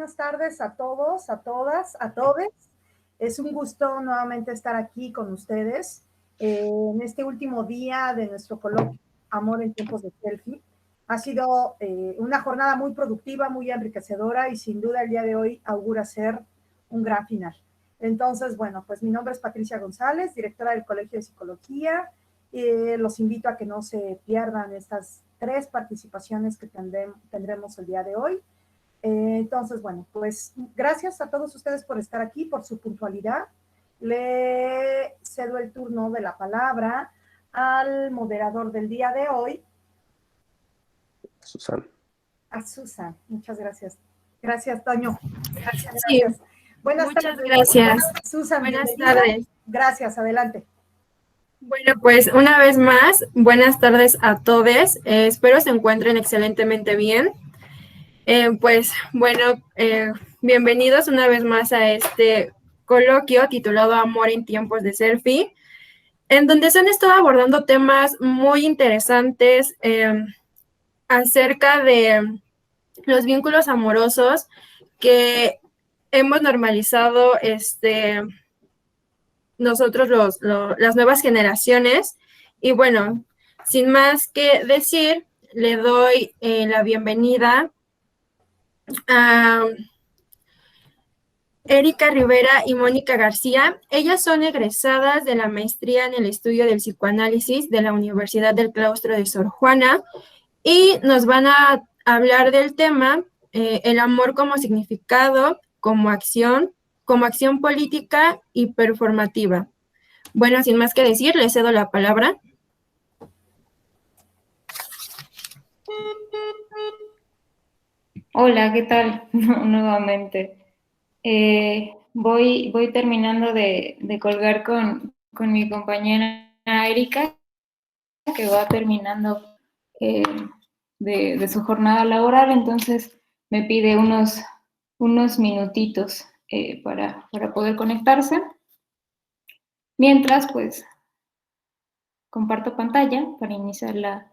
buenas tardes a todos, a todas, a todes. Es un gusto nuevamente estar aquí con ustedes en este último día de nuestro coloquio Amor en tiempos de selfie. Ha sido una jornada muy productiva, muy enriquecedora y sin duda el día de hoy augura ser un gran final. Entonces, bueno, pues mi nombre es Patricia González, directora del Colegio de Psicología. Los invito a que no se pierdan estas 3 participaciones que tendremos el día de hoy. Entonces, bueno, pues gracias a todos ustedes por estar aquí, por su puntualidad. Le cedo el turno de la palabra al moderador del día de hoy. Susan. A Susan, muchas gracias. Gracias, Toño. Gracias. Sí, Buenas muchas tardes. Gracias. Susan, buenas bienvenida. tardes. Gracias, adelante. Bueno, pues una vez más, buenas tardes a todos. Espero se encuentren excelentemente bien. Bienvenidos una vez más a este coloquio titulado Amor en tiempos de selfie, en donde se han estado abordando temas muy interesantes acerca de los vínculos amorosos que hemos normalizado nosotros las nuevas generaciones. Y bueno, sin más que decir, le doy la bienvenida a Erika Rivera y Mónica García. Ellas son egresadas de la maestría en el estudio del psicoanálisis de la Universidad del Claustro de Sor Juana y nos van a hablar del tema el amor como significado, como acción política y performativa. Bueno, sin más que decir, le cedo la palabra. Hola, ¿qué tal? Nuevamente. Voy terminando de colgar con mi compañera Erika, que va terminando de su jornada laboral, entonces me pide unos minutitos para poder conectarse. Mientras, pues, comparto pantalla para iniciar la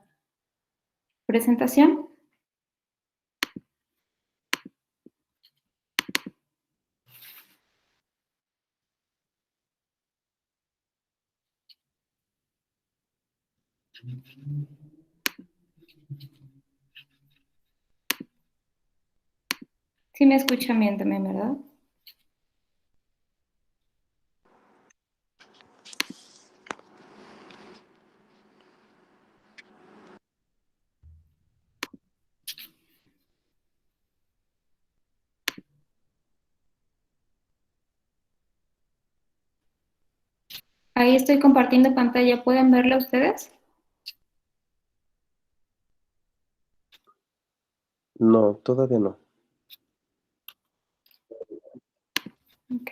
presentación. Sí me escuchan bien también, ¿verdad? Ahí estoy compartiendo pantalla. ¿Pueden verla ustedes? No, todavía no. Ok.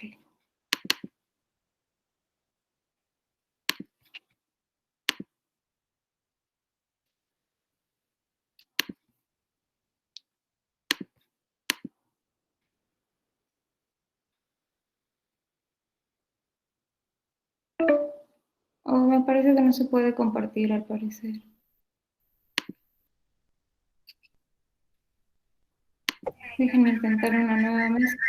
Oh, me parece que no se puede compartir, al parecer. Déjenme intentar una nueva mezcla.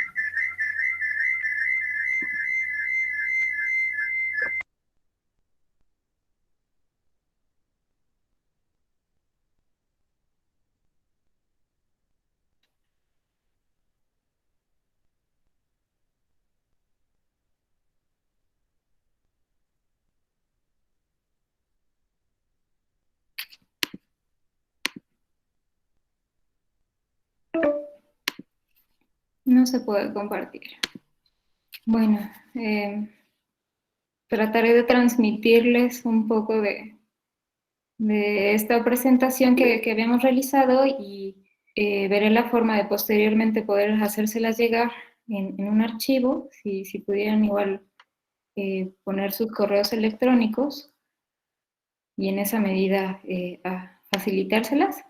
No se puede compartir. Bueno, trataré de transmitirles un poco de esta presentación que habíamos realizado y veré la forma de posteriormente poder hacérselas llegar en un archivo, si pudieran igual poner sus correos electrónicos y en esa medida a facilitárselas.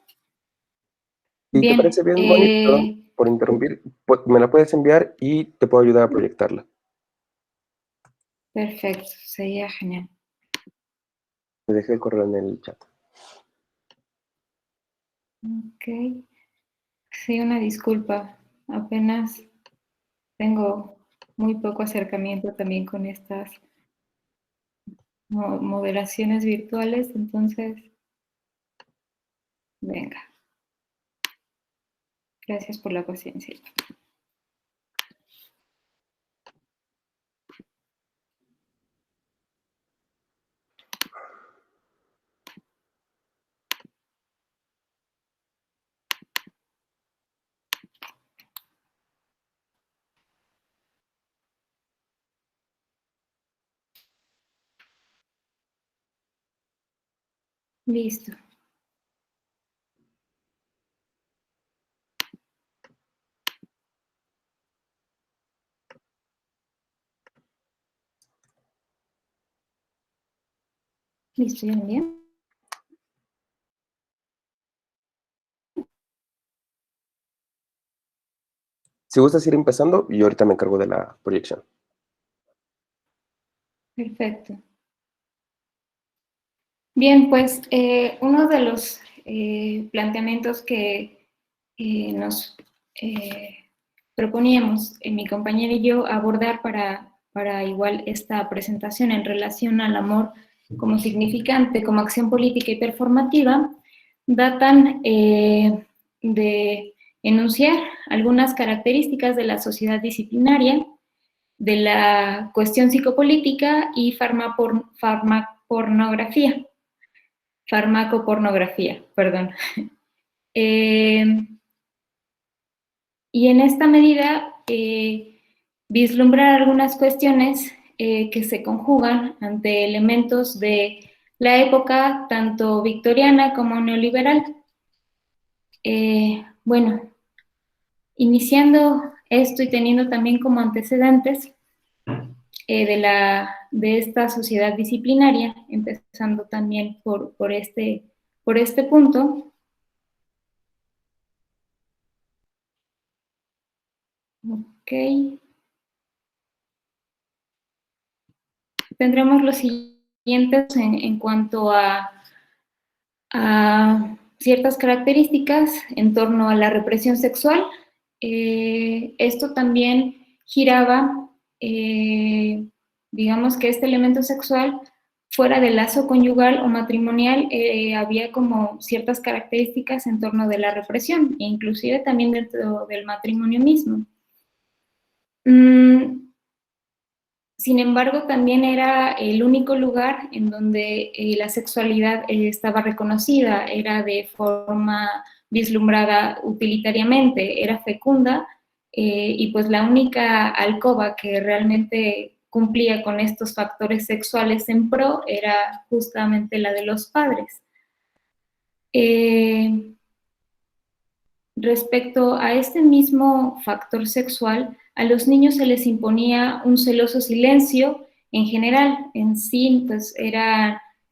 ¿Y te Bien, parece bien, Mónica? Perdón por interrumpir. Me la puedes enviar y te puedo ayudar a proyectarla. perfecto, sería genial. Te dejé el correo en el chat. Ok. Sí, una disculpa. apenas tengo muy poco acercamiento también con estas moderaciones virtuales, entonces, venga. Gracias por la paciencia. Listo. Listo, ya bien. Si gustas ir empezando, y ahorita me encargo de la proyección. Perfecto. Bien, pues uno de los planteamientos que nos proponíamos mi compañera y yo abordar para igual esta presentación en relación al amor como significante, como acción política y performativa, datan de enunciar algunas características de la sociedad disciplinaria, de la cuestión psicopolítica y farmacopornografía, perdón. Y en esta medida, vislumbrar algunas cuestiones que se conjugan ante elementos de la época tanto victoriana como neoliberal. Bueno, iniciando esto y teniendo también como antecedentes de esta sociedad disciplinaria, empezando también por este punto. Ok. Tendremos los siguientes en cuanto a ciertas características en torno a la represión sexual. Esto también giraba, digamos que este elemento sexual, fuera del lazo conyugal o matrimonial, había como ciertas características en torno de la represión, e inclusive también dentro del matrimonio mismo. Sin embargo, también era el único lugar en donde la sexualidad estaba reconocida, era de forma vislumbrada utilitariamente, era fecunda, y pues la única alcoba que realmente cumplía con estos factores sexuales en pro era justamente la de los padres. Respecto a este mismo factor sexual, a los niños se les imponía un celoso silencio en general. En sí, pues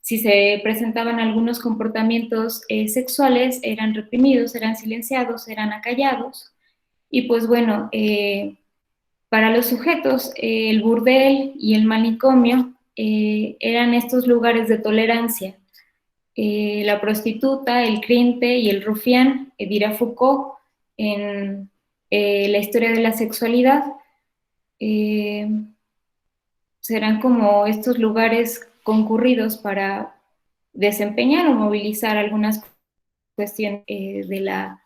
si se presentaban algunos comportamientos sexuales, eran reprimidos, eran silenciados, eran acallados. Y pues bueno, para los sujetos, el burdel y el manicomio eran estos lugares de tolerancia. La prostituta, el cliente y el rufián, dirá Foucault en la historia de la sexualidad, serán como estos lugares concurridos para desempeñar o movilizar algunas cuestiones de la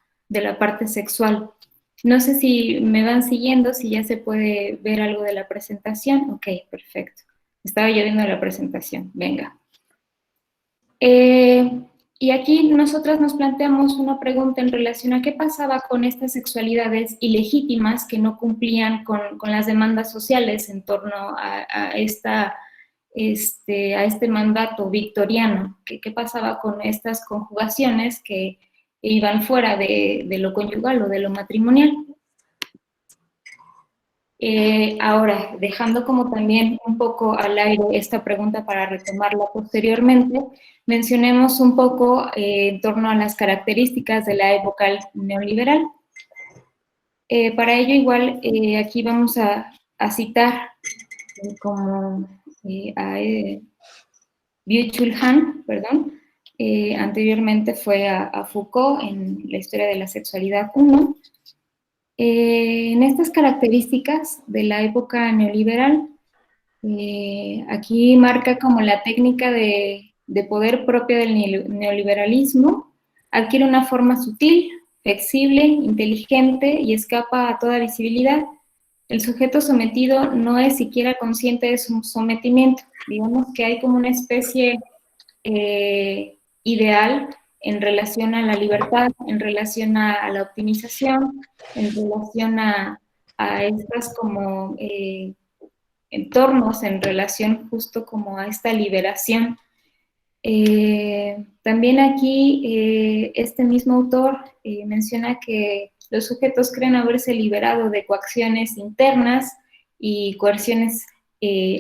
parte sexual. No sé si me van siguiendo, si ya se puede ver algo de la presentación. Ok, perfecto. Estaba yo viendo la presentación. Venga. Y aquí nosotras nos planteamos una pregunta en relación a qué pasaba con estas sexualidades ilegítimas que no cumplían con las demandas sociales en torno a este mandato victoriano. ¿Qué pasaba con estas conjugaciones que iban fuera de lo conyugal o de lo matrimonial? Ahora, dejando como también un poco al aire esta pregunta para retomarla posteriormente, mencionemos un poco en torno a las características de la época neoliberal. Para ello, igual, aquí vamos a citar como a Byung-Chul Han, perdón, anteriormente fue a Foucault en la historia de la sexualidad 1. En estas características de la época neoliberal, aquí marca como la técnica de poder propia del neoliberalismo, adquiere una forma sutil, flexible, inteligente y escapa a toda visibilidad. El sujeto sometido no es siquiera consciente de su sometimiento. Digamos que hay como una especie ideal en relación a la libertad, en relación a la optimización, en relación a estas como entornos, en relación justo como a esta liberación. También aquí este mismo autor menciona que los sujetos creen haberse liberado de coacciones internas y coerciones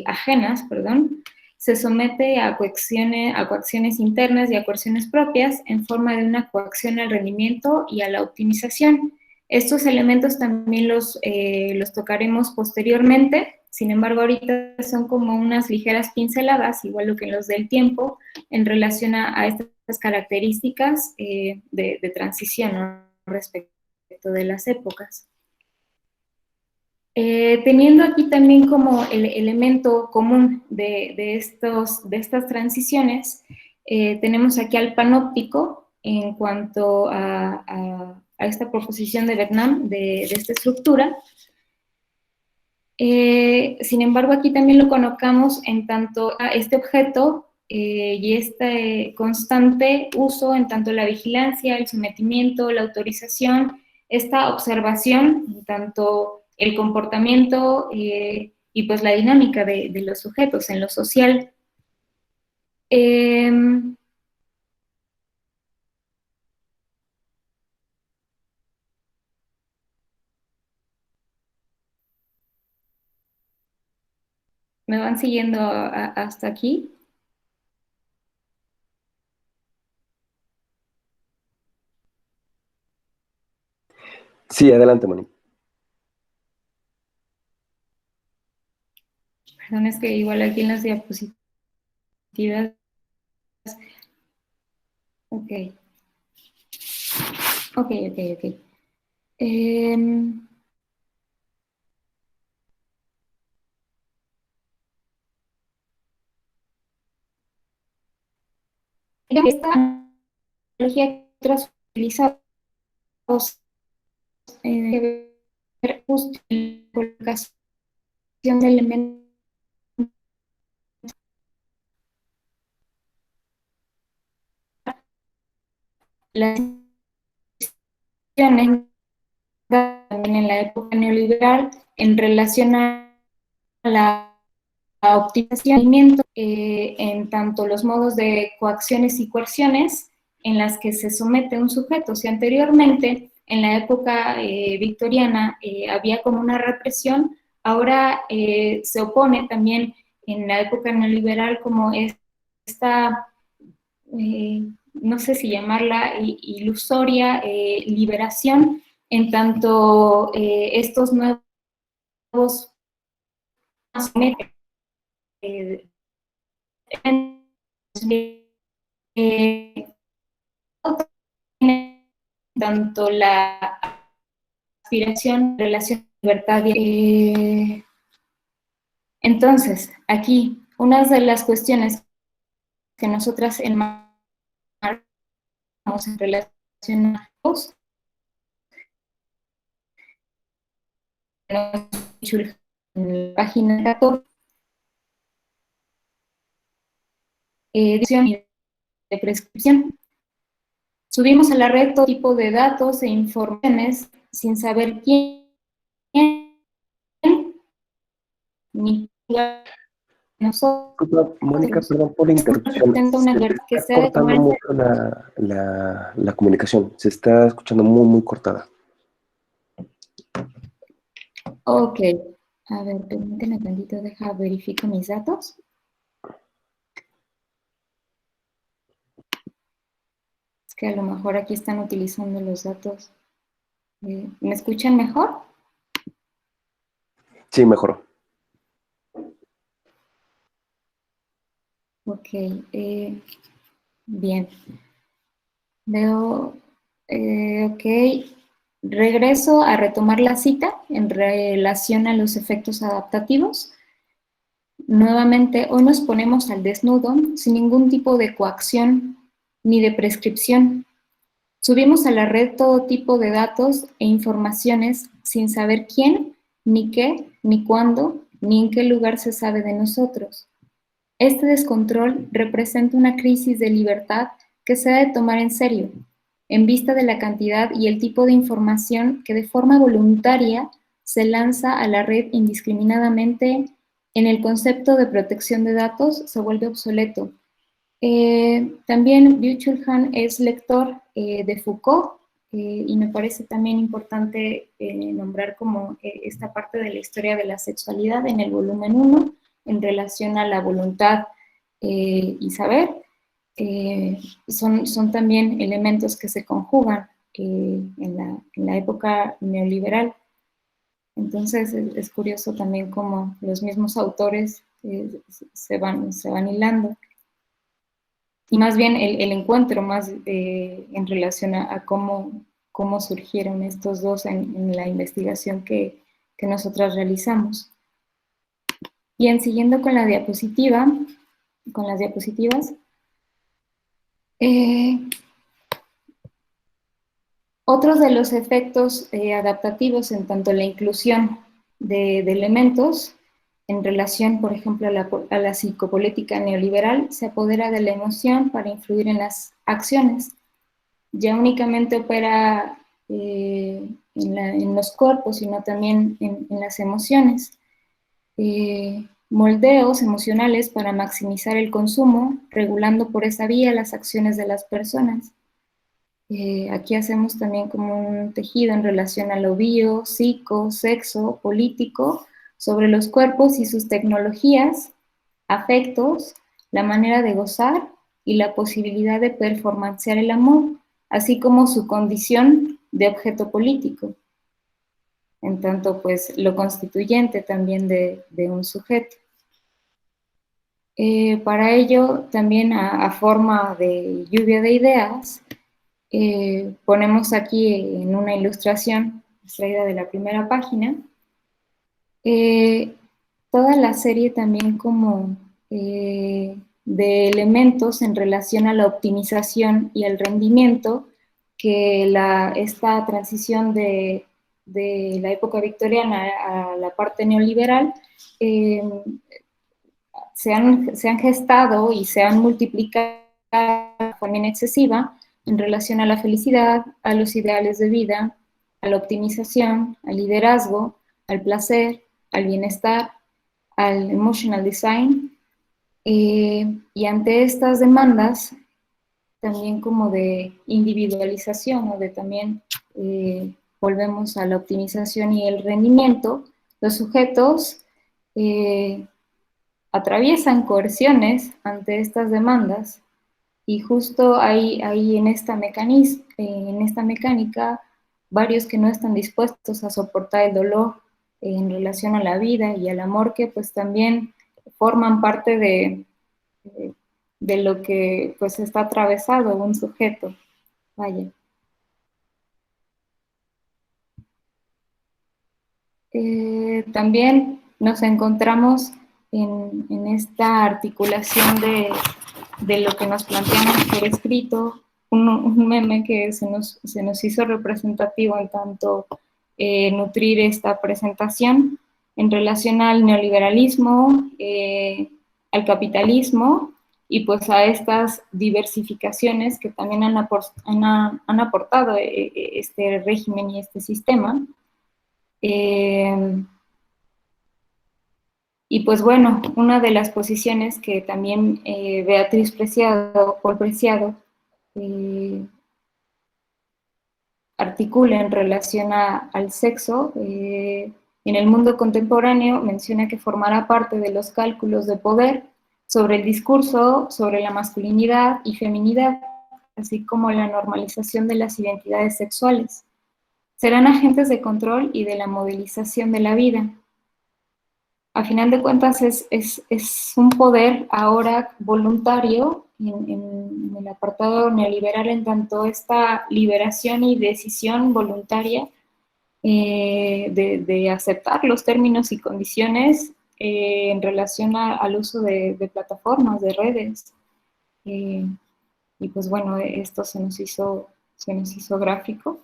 ajenas, perdón, se somete a coacciones internas y a coerciones propias en forma de una coacción al rendimiento y a la optimización. Estos elementos también los tocaremos posteriormente, sin embargo ahorita son como unas ligeras pinceladas, igual que en los del tiempo, en relación a estas características de transición, ¿no?, respecto de las épocas. Teniendo aquí también como el elemento común de estas transiciones, tenemos aquí al panóptico en cuanto a esta proposición de Vietnam, de esta estructura. Sin embargo, aquí también lo colocamos en tanto a este objeto y este constante uso en tanto la vigilancia, el sometimiento, la autorización, esta observación, en tanto el comportamiento y pues la dinámica de los sujetos en lo social. ¿Me van siguiendo hasta aquí? Sí, adelante, Moni. Perdón, es que igual aquí en las diapositivas. Ok. Ok. Esta analogía que otras utilizamos justo en la colocación de elementos las decisiones también en la época neoliberal en relación a la optimización en tanto los modos de coacciones y coerciones en las que se somete un sujeto. Si anteriormente, en la época victoriana, había como una represión, ahora se opone también en la época neoliberal como esta, no sé si llamarla ilusoria liberación, en tanto estos nuevos tanto la aspiración, relación, libertad. Entonces, aquí, una de las cuestiones que nosotras enmarcamos en relación a los en la página 14, edición y de prescripción. Subimos a la red todo tipo de datos e informaciones sin saber quién ni nosotros. Mónica, perdón por la interrupción. Se está cortando mucho la comunicación. Se está escuchando muy, muy cortada. Ok. A ver, permíteme tantito, verifico mis datos. Es que a lo mejor aquí están utilizando los datos. ¿Me escuchan mejor? Sí, mejoró. Ok, bien. Veo, ok. Regreso a retomar la cita en relación a los efectos adaptativos. Nuevamente, hoy nos ponemos al desnudo sin ningún tipo de coacción ni de prescripción. Subimos a la red todo tipo de datos e informaciones sin saber quién, ni qué, ni cuándo, ni en qué lugar se sabe de nosotros. Este descontrol representa una crisis de libertad que se ha de tomar en serio, en vista de la cantidad y el tipo de información que de forma voluntaria se lanza a la red indiscriminadamente. En el concepto de protección de datos se vuelve obsoleto. También Byung-Chul Han es lector de Foucault y me parece también importante nombrar como esta parte de la historia de la sexualidad en el volumen 1 en relación a la voluntad y saber. Son también elementos que se conjugan en la época neoliberal. Entonces es curioso también cómo los mismos autores se van hilando. Y más bien el encuentro más en relación a cómo surgieron estos dos en la investigación que nosotras realizamos. Bien, siguiendo con la diapositiva, con las diapositivas, otros de los efectos adaptativos en tanto la inclusión de elementos en relación, por ejemplo, a la psicopolítica neoliberal, se apodera de la emoción para influir en las acciones. Ya únicamente opera en los cuerpos, sino también en las emociones. Moldeos emocionales para maximizar el consumo, regulando por esa vía las acciones de las personas. Aquí hacemos también como un tejido en relación a lo bio, psico, sexo, político, sobre los cuerpos y sus tecnologías, afectos, la manera de gozar y la posibilidad de performancear el amor, así como su condición de objeto político. En tanto, pues, lo constituyente también de un sujeto. Para ello, también a forma de lluvia de ideas, ponemos aquí en una ilustración extraída de la primera página, toda la serie también como de elementos en relación a la optimización y al rendimiento que esta transición de la época victoriana a la parte neoliberal se han gestado y se han multiplicado de forma excesiva en relación a la felicidad, a los ideales de vida, a la optimización, al liderazgo, al placer, al bienestar, al emotional design, y ante estas demandas también como de individualización o de también volvemos a la optimización y el rendimiento, los sujetos atraviesan coerciones ante estas demandas y justo hay en esta mecánica varios que no están dispuestos a soportar el dolor en relación a la vida y al amor que pues también forman parte de lo que pues está atravesado un sujeto. Vaya. También nos encontramos en esta articulación de lo que nos planteamos por escrito, un meme que se nos hizo representativo en tanto nutrir esta presentación en relación al neoliberalismo, al capitalismo y pues a estas diversificaciones que también han aportado este régimen y este sistema. Y pues bueno, una de las posiciones que también Beatriz Paul Preciado articula en relación al sexo, en el mundo contemporáneo menciona que formará parte de los cálculos de poder sobre el discurso, sobre la masculinidad y feminidad, así como la normalización de las identidades sexuales. Serán agentes de control y de la modelización de la vida. A final de cuentas es un poder ahora voluntario en el apartado neoliberal, en tanto esta liberación y decisión voluntaria de aceptar los términos y condiciones en relación al uso de plataformas, de redes. Y pues bueno, esto se nos hizo gráfico.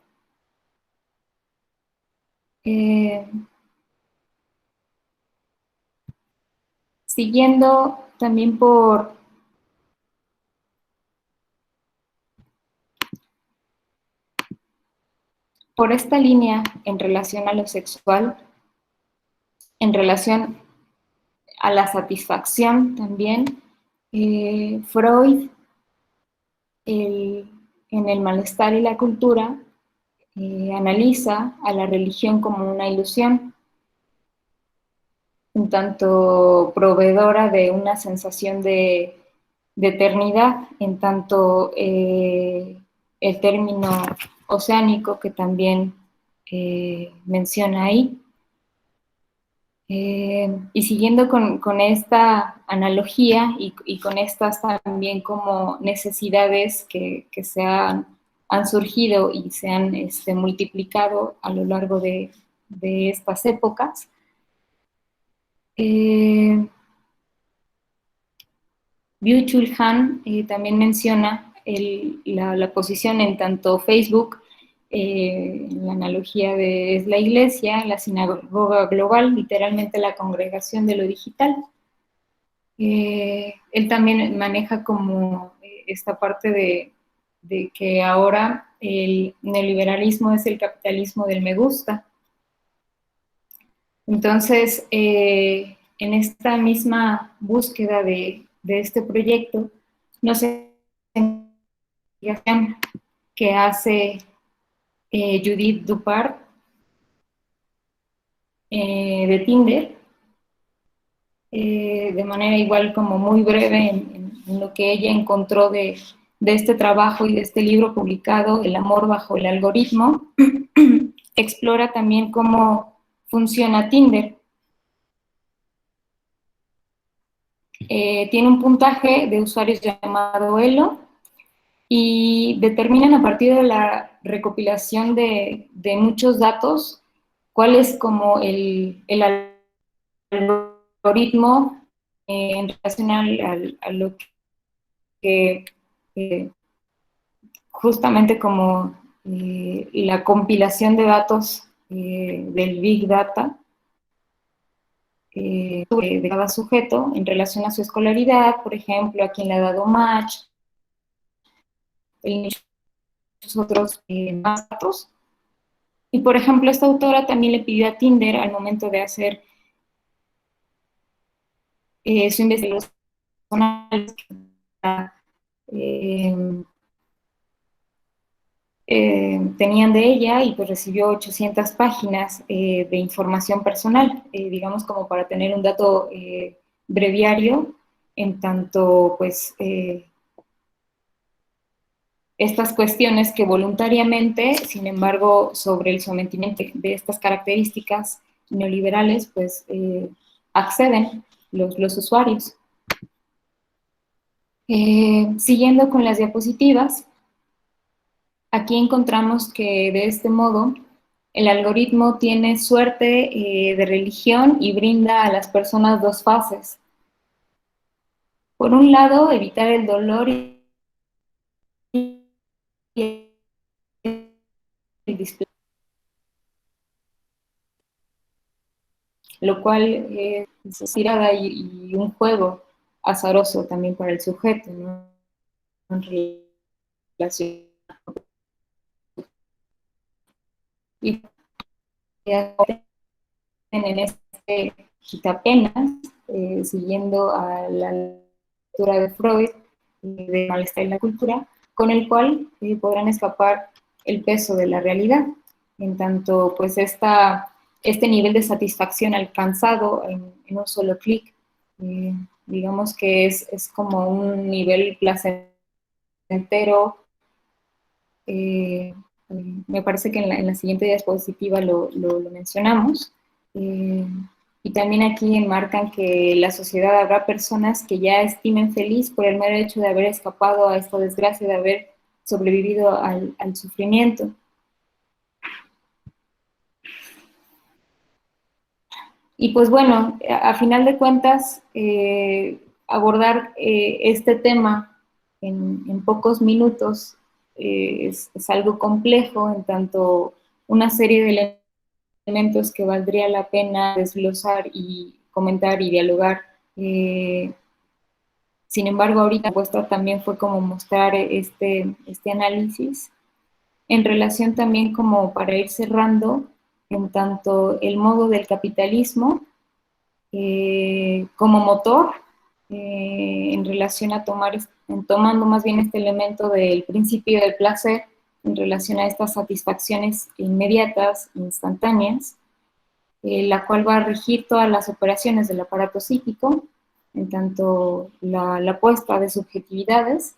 Siguiendo también por esta línea en relación a lo sexual, en relación a la satisfacción también, Freud, en El malestar y la cultura, analiza a la religión como una ilusión, un tanto proveedora de una sensación de eternidad, en tanto el término oceánico que también menciona ahí. Y siguiendo con esta analogía y con estas también como necesidades que se han surgido y se han multiplicado a lo largo de estas épocas, Byung-Chul Han también menciona la posición en tanto Facebook, la analogía es la iglesia, la sinagoga global, literalmente la congregación de lo digital. Él también maneja como esta parte de que ahora el neoliberalismo es el capitalismo del me gusta. Entonces, en esta misma búsqueda de este proyecto, no sé que hace Judith Dupart de Tinder, de manera igual como muy breve en lo que ella encontró de este trabajo y de este libro publicado, El amor bajo el algoritmo, explora también cómo funciona Tinder. Tiene un puntaje de usuarios llamado Elo y determinan a partir de la recopilación de muchos datos cuál es como el algoritmo en relación a lo que justamente como la compilación de datos del Big Data de cada sujeto en relación a su escolaridad, por ejemplo, a quién le ha dado match, muchos otros más datos. Y, por ejemplo, esta autora también le pidió a Tinder al momento de hacer su investigación tenían de ella y pues recibió 800 páginas de información personal, digamos como para tener un dato breviario en tanto pues estas cuestiones que voluntariamente, sin embargo, sobre el sometimiento de estas características neoliberales, pues acceden los usuarios. Siguiendo con las diapositivas, aquí encontramos que de este modo el algoritmo tiene suerte de religión y brinda a las personas dos fases. Por un lado, evitar el dolor y el displacer, lo cual es tirada y un juego azaroso también para el sujeto, ¿no? En relación. Y en este quitapenas, siguiendo a la lectura de Freud, de Malestar y la cultura, con el cual podrán escapar el peso de la realidad. En tanto, pues este nivel de satisfacción alcanzado en un solo clic, digamos que es como un nivel placentero. Me parece que en la siguiente diapositiva lo mencionamos. Y también aquí enmarcan que en la sociedad habrá personas que ya estimen feliz por el mero hecho de haber escapado a esta desgracia, de haber sobrevivido al sufrimiento. Y pues bueno, a final de cuentas, abordar este tema en pocos minutos es algo complejo, en tanto una serie de elementos que valdría la pena desglosar y comentar y dialogar. Sin embargo, ahorita la propuesta también fue como mostrar este análisis en relación también como para ir cerrando, en tanto el modo del capitalismo como motor en relación a tomando más bien este elemento del principio del placer en relación a estas satisfacciones inmediatas, instantáneas, la cual va a regir todas las operaciones del aparato psíquico, en tanto la puesta de subjetividades,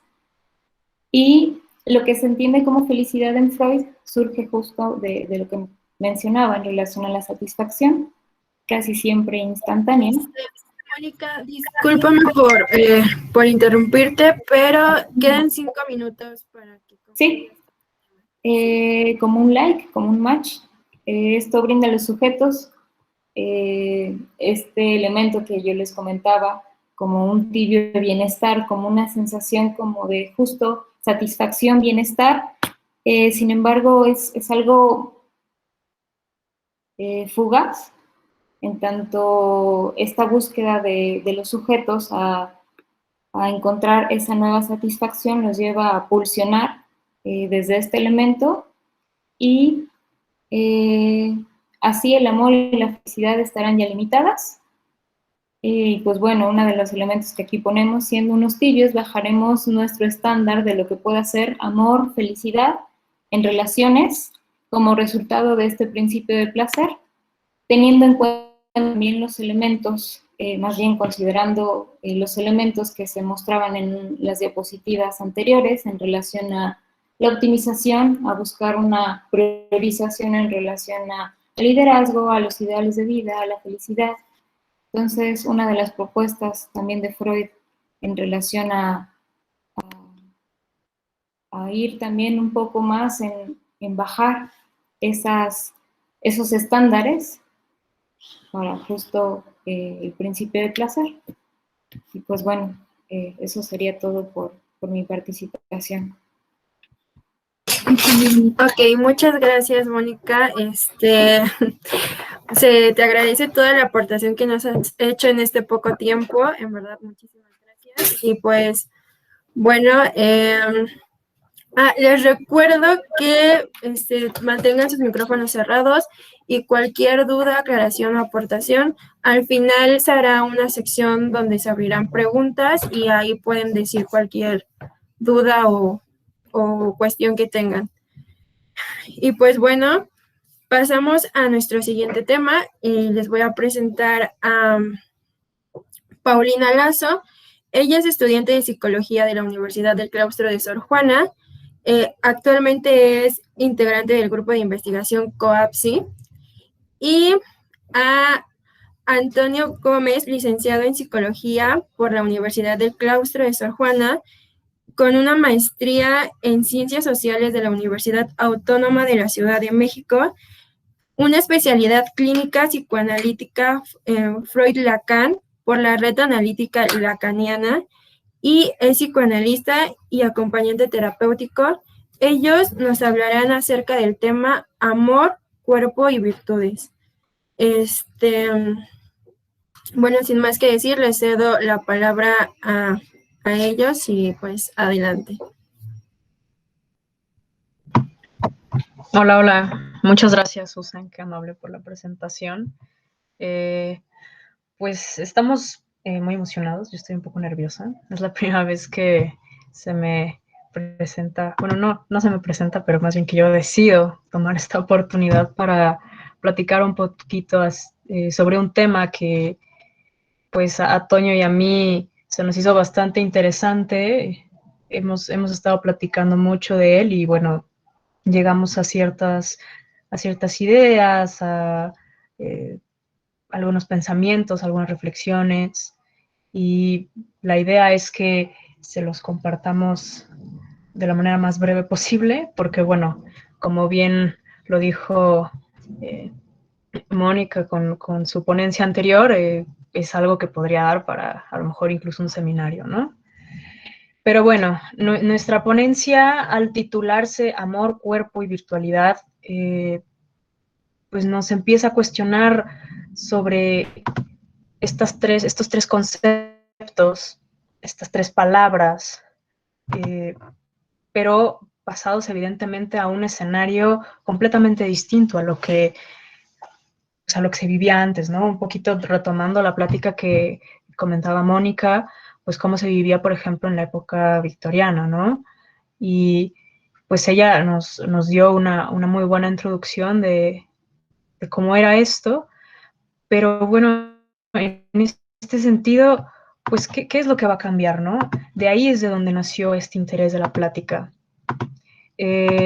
y lo que se entiende como felicidad en Freud surge justo de lo que mencionaba en relación a la satisfacción, casi siempre instantánea. Mónica, discúlpame por interrumpirte, pero quedan 5 minutos para que... Sí, como un like, como un match. Esto brinda a los sujetos este elemento que yo les comentaba, como un tibio bienestar, como una sensación como de justo satisfacción, bienestar. Sin embargo, es algo fugaz, en tanto esta búsqueda de los sujetos a encontrar esa nueva satisfacción los lleva a pulsionar desde este elemento, y así el amor y la felicidad estarán ya limitadas. Y pues bueno, uno de los elementos que aquí ponemos, siendo unos tibios, bajaremos nuestro estándar de lo que pueda ser amor, felicidad en relaciones como resultado de este principio de placer, teniendo en cuenta también los elementos, más bien considerando los elementos que se mostraban en las diapositivas anteriores en relación a la optimización, a buscar una priorización en relación al liderazgo, a los ideales de vida, a la felicidad. Entonces, una de las propuestas también de Freud en relación a ir también un poco más en bajar esos estándares para justo el principio de placer. Y pues bueno, eso sería todo por mi participación. Ok, muchas gracias, Mónica. Te agradece toda la aportación que nos has hecho en este poco tiempo. En verdad, muchísimas gracias. Y pues, bueno, les recuerdo que mantengan sus micrófonos cerrados y cualquier duda, aclaración o aportación, al final se hará una sección donde se abrirán preguntas y ahí pueden decir cualquier duda o cuestión que tengan. Y pues bueno, pasamos a nuestro siguiente tema y les voy a presentar a Paulina Lazo. Ella es estudiante de psicología de la Universidad del Claustro de Sor Juana. Actualmente es integrante del grupo de investigación COAPSI. Y a Antonio Gómez, licenciado en psicología por la Universidad del Claustro de Sor Juana, con una maestría en Ciencias Sociales de la Universidad Autónoma de la Ciudad de México, una especialidad clínica psicoanalítica Freud-Lacan por la Red Analítica Lacaniana, y es psicoanalista y acompañante terapéutico. Ellos nos hablarán acerca del tema amor, cuerpo y virtudes. Bueno, sin más que decir, les cedo la palabra a ellos y pues adelante. Hola, hola. Muchas gracias, Susan, qué amable por la presentación. Pues estamos muy emocionados, yo estoy un poco nerviosa. Es la primera vez que se me presenta, bueno, no se me presenta, pero más bien que yo decido tomar esta oportunidad para platicar un poquito sobre un tema que pues a Toño y a mí se nos hizo bastante interesante. Hemos estado platicando mucho de él y bueno, llegamos a ciertas ideas, a algunos pensamientos, algunas reflexiones, y la idea es que se los compartamos de la manera más breve posible, porque bueno, como bien lo dijo Mónica con su ponencia anterior, es algo que podría dar para a lo mejor incluso un seminario, ¿no? Pero bueno, nuestra ponencia, al titularse Amor, Cuerpo y Virtualidad, pues nos empieza a cuestionar sobre estos tres conceptos, estas tres palabras, pero pasados evidentemente a un escenario completamente distinto a lo que se vivía antes, ¿no? Un poquito retomando la plática que comentaba Mónica, pues cómo se vivía, por ejemplo, en la época victoriana, ¿no? Y pues ella nos dio una muy buena introducción de cómo era esto, pero bueno, en este sentido, pues, ¿qué es lo que va a cambiar, no? De ahí es de donde nació este interés de la plática. ¿En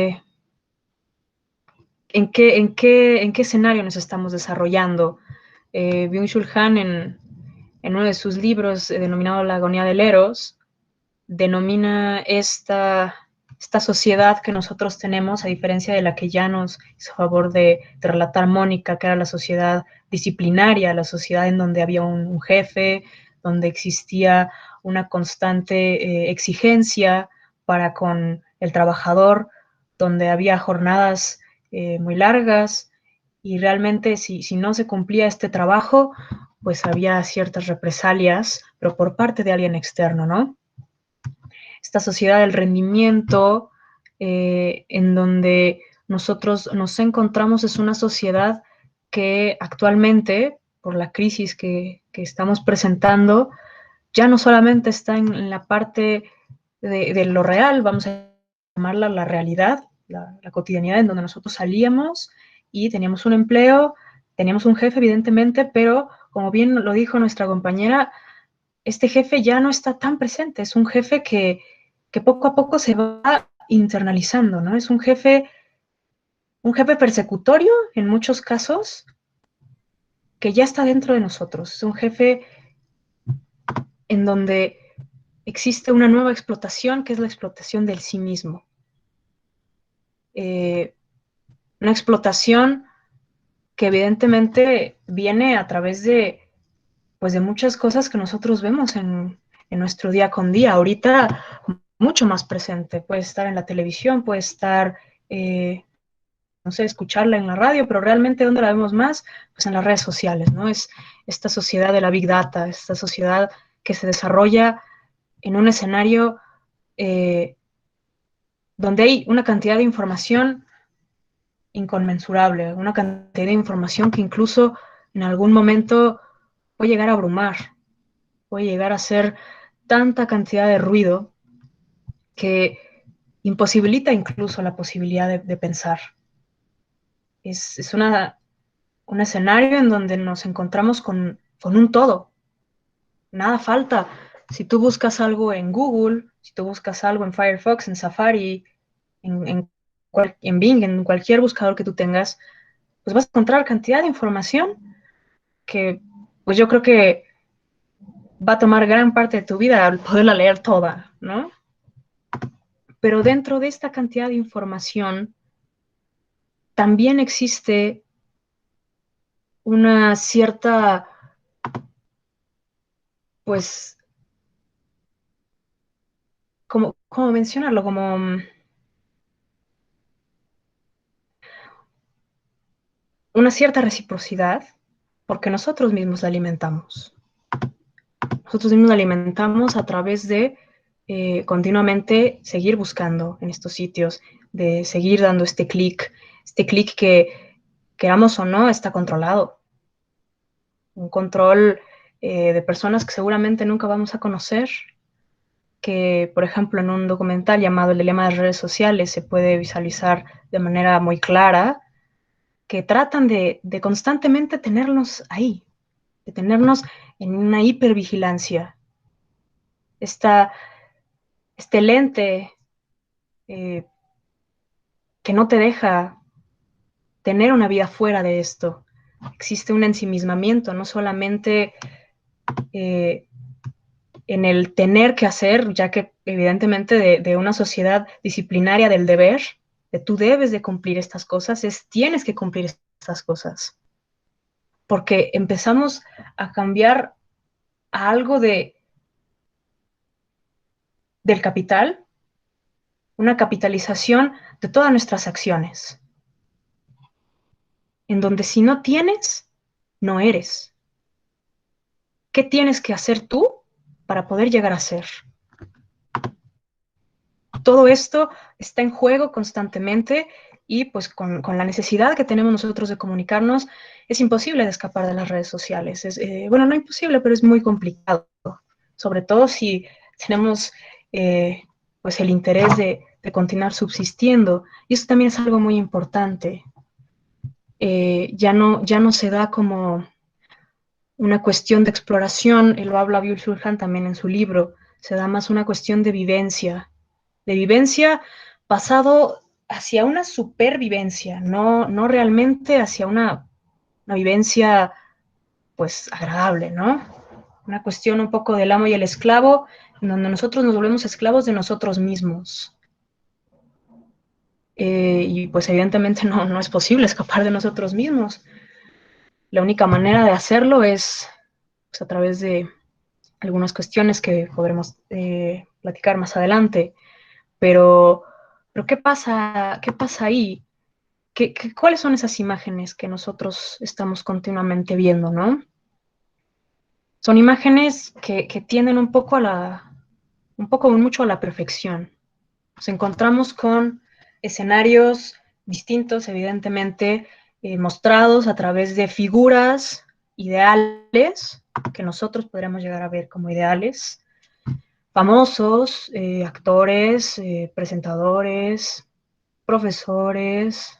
qué escenario nos estamos desarrollando? Byung-Chul Han, en uno de sus libros denominado La agonía del Eros, denomina esta sociedad que nosotros tenemos, a diferencia de la que ya nos hizo favor de relatar Mónica, que era la sociedad disciplinaria, la sociedad en donde había un jefe, donde existía una constante exigencia para con el trabajador, donde había jornadas muy largas, y realmente si no se cumplía este trabajo, pues había ciertas represalias, pero por parte de alguien externo, ¿no? Esta sociedad del rendimiento, en donde nosotros nos encontramos, es una sociedad que actualmente, por la crisis que estamos presentando, ya no solamente está en la parte de lo real, vamos a llamarla la realidad, la cotidianidad, en donde nosotros salíamos y teníamos un empleo, teníamos un jefe, evidentemente, pero como bien lo dijo nuestra compañera, este jefe ya no está tan presente, es un jefe que poco a poco se va internalizando, ¿no? Es un jefe persecutorio en muchos casos, que ya está dentro de nosotros, es un jefe en donde existe una nueva explotación, que es la explotación del sí mismo. Una explotación que evidentemente viene a través de muchas cosas que nosotros vemos en nuestro día con día. Ahorita mucho más presente, puede estar en la televisión, puede estar, no sé, escucharla en la radio, pero realmente ¿dónde la vemos más? Pues en las redes sociales, ¿no? Es esta sociedad de la Big Data, esta sociedad que se desarrolla en un escenario donde hay una cantidad de información inconmensurable, una cantidad de información que incluso en algún momento puede llegar a abrumar, puede llegar a ser tanta cantidad de ruido que imposibilita incluso la posibilidad de pensar. Es un escenario en donde nos encontramos con un todo. Nada falta. Si tú buscas algo en Google, si tú buscas algo en Firefox, en Safari, en Bing, en cualquier buscador que tú tengas, pues vas a encontrar cantidad de información que pues yo creo que va a tomar gran parte de tu vida al poderla leer toda, ¿no? Pero dentro de esta cantidad de información también existe una cierta, pues, ¿cómo mencionarlo? Como una cierta reciprocidad, porque nosotros mismos la alimentamos. Nosotros mismos la alimentamos a través de continuamente seguir buscando en estos sitios, de seguir dando este clic que, queramos o no, está controlado. Un control de personas que seguramente nunca vamos a conocer, que, por ejemplo, en un documental llamado El dilema de las redes sociales se puede visualizar de manera muy clara, que tratan de constantemente tenernos ahí, de tenernos en una hipervigilancia. Este lente que no te deja tener una vida fuera de esto, existe un ensimismamiento, no solamente en el tener que hacer, ya que evidentemente de una sociedad disciplinaria del deber, de tú debes de cumplir estas cosas, tienes que cumplir estas cosas. Porque empezamos a cambiar a algo del capital, una capitalización de todas nuestras acciones, en donde si no tienes, no eres. ¿Qué tienes que hacer tú para poder llegar a ser? Todo esto está en juego constantemente y pues con la necesidad que tenemos nosotros de comunicarnos, es imposible de escapar de las redes sociales. Bueno, no imposible, pero es muy complicado, sobre todo si tenemos pues el interés de continuar subsistiendo. Y eso también es algo muy importante. Ya no se da como una cuestión de exploración, y lo habla Byung-Chul Han también en su libro, se da más una cuestión de vivencia pasado hacia una supervivencia, no realmente hacia una vivencia pues agradable, ¿no? Una cuestión un poco del amo y el esclavo, en donde nosotros nos volvemos esclavos de nosotros mismos. Y pues evidentemente no es posible escapar de nosotros mismos. La única manera de hacerlo es pues, a través de algunas cuestiones que podremos platicar más adelante. Pero ¿qué pasa ahí? ¿Cuáles son esas imágenes que nosotros estamos continuamente viendo, no? Son imágenes que tienden un poco mucho a la perfección. Nos encontramos con escenarios distintos, evidentemente, mostrados a través de figuras ideales, que nosotros podríamos llegar a ver como ideales, famosos, actores, presentadores, profesores,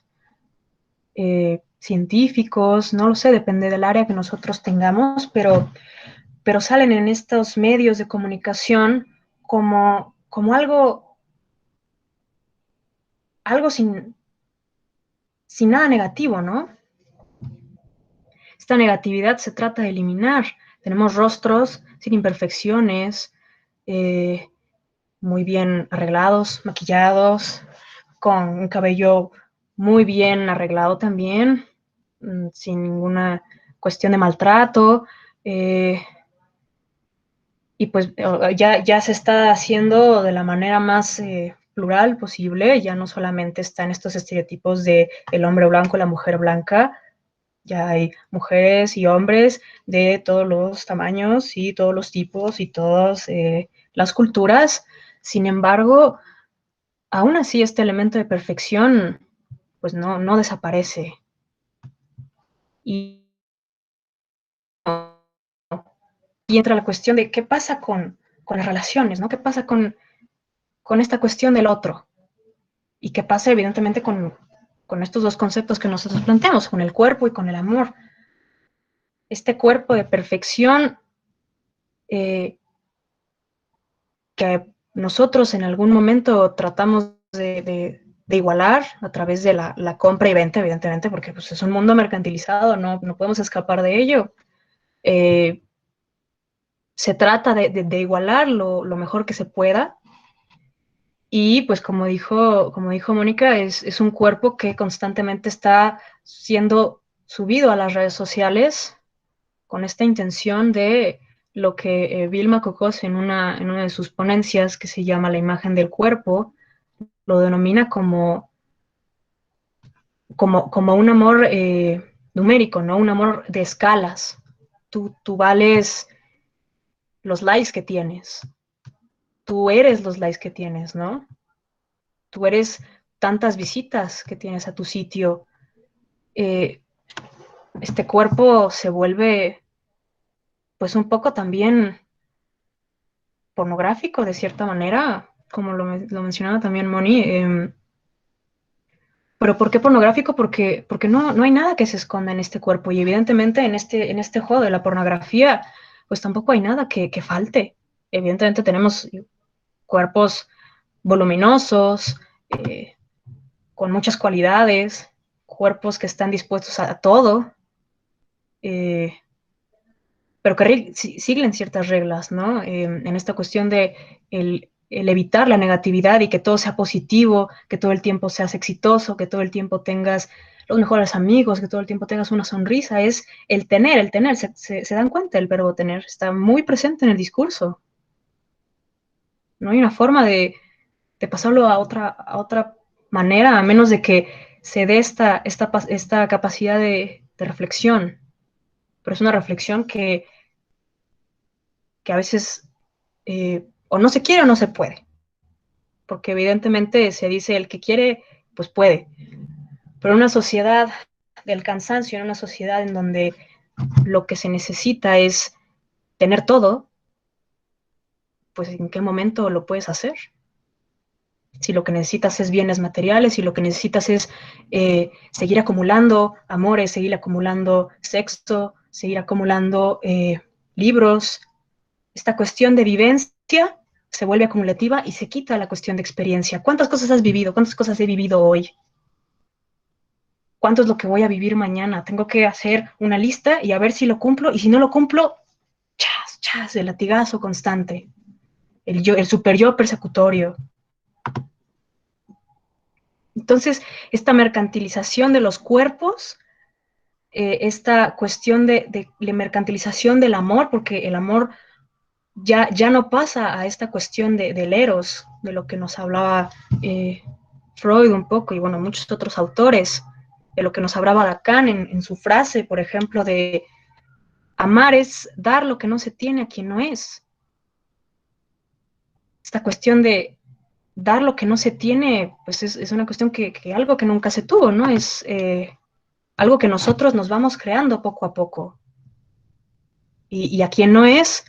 científicos, no lo sé, depende del área que nosotros tengamos, pero salen en estos medios de comunicación como algo sin nada negativo, ¿no? Esta negatividad se trata de eliminar. Tenemos rostros sin imperfecciones, muy bien arreglados, maquillados, con un cabello muy bien arreglado también, sin ninguna cuestión de maltrato, y pues ya se está haciendo de la manera más plural posible, ya no solamente está en estos estereotipos de el hombre blanco, la mujer blanca, ya hay mujeres y hombres de todos los tamaños y todos los tipos y todas las culturas. Sin embargo, aún así este elemento de perfección pues no desaparece. Y entra la cuestión de qué pasa con las relaciones, ¿no? ¿Qué pasa con esta cuestión del otro? Y qué pasa evidentemente con estos dos conceptos que nosotros planteamos, con el cuerpo y con el amor. Este cuerpo de perfección que nosotros en algún momento tratamos de igualar a través de la compra y venta, evidentemente, porque pues, es un mundo mercantilizado, no podemos escapar de ello. Se trata de igualar lo mejor que se pueda. Y pues como dijo Mónica, es un cuerpo que constantemente está siendo subido a las redes sociales con esta intención de lo que Vilma Cocos en una de sus ponencias que se llama La imagen del cuerpo, lo denomina como un amor numérico, ¿no? Un amor de escalas. Tú vales los likes que tienes. Tú eres los likes que tienes, ¿no? Tú eres tantas visitas que tienes a tu sitio. Este cuerpo se vuelve pues un poco también pornográfico de cierta manera, como lo mencionaba también Moni. ¿Pero por qué pornográfico? Porque no hay nada que se esconda en este cuerpo y evidentemente en este juego de la pornografía pues tampoco hay nada que falte. Evidentemente tenemos cuerpos voluminosos, con muchas cualidades, cuerpos que están dispuestos a todo, pero que siguen ciertas reglas, ¿no? En esta cuestión de el evitar la negatividad y que todo sea positivo, que todo el tiempo seas exitoso, que todo el tiempo tengas los mejores amigos, que todo el tiempo tengas una sonrisa, es el tener, se dan cuenta el verbo tener, está muy presente en el discurso. No hay una forma de pasarlo a otra manera, a menos de que se dé esta capacidad de reflexión. Pero es una reflexión que a veces o no se quiere o no se puede. Porque evidentemente se dice el que quiere, pues puede. Pero en una sociedad del cansancio, en una sociedad en donde lo que se necesita es tener todo, pues ¿en qué momento lo puedes hacer? Si lo que necesitas es bienes materiales, si lo que necesitas es seguir acumulando amores, seguir acumulando sexo, seguir acumulando libros, esta cuestión de vivencia se vuelve acumulativa y se quita la cuestión de experiencia. ¿Cuántas cosas has vivido? ¿Cuántas cosas he vivido hoy? ¿Cuánto es lo que voy a vivir mañana? Tengo que hacer una lista y a ver si lo cumplo, y si no lo cumplo, chas, el latigazo constante, el super yo persecutorio. Entonces, esta mercantilización de los cuerpos, esta cuestión de la mercantilización del amor, porque el amor ya no pasa a esta cuestión del eros, de lo que nos hablaba Freud un poco, y bueno, muchos otros autores, de lo que nos hablaba Lacan en su frase, por ejemplo, de amar es dar lo que no se tiene a quien no es. Esta cuestión de dar lo que no se tiene, pues es una cuestión que algo que nunca se tuvo, ¿no? Es algo que nosotros nos vamos creando poco a poco. Y a quien no es,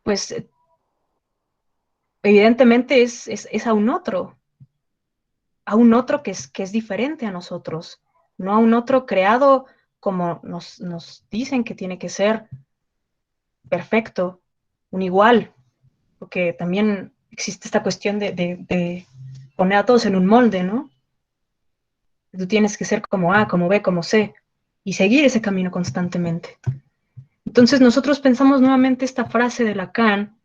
pues evidentemente es a un otro que es diferente a nosotros, no a un otro creado como nos dicen que tiene que ser perfecto, un igual, porque también existe esta cuestión de poner a todos en un molde, ¿no? Tú tienes que ser como A, como B, como C, y seguir ese camino constantemente. Entonces nosotros pensamos nuevamente esta frase de Lacan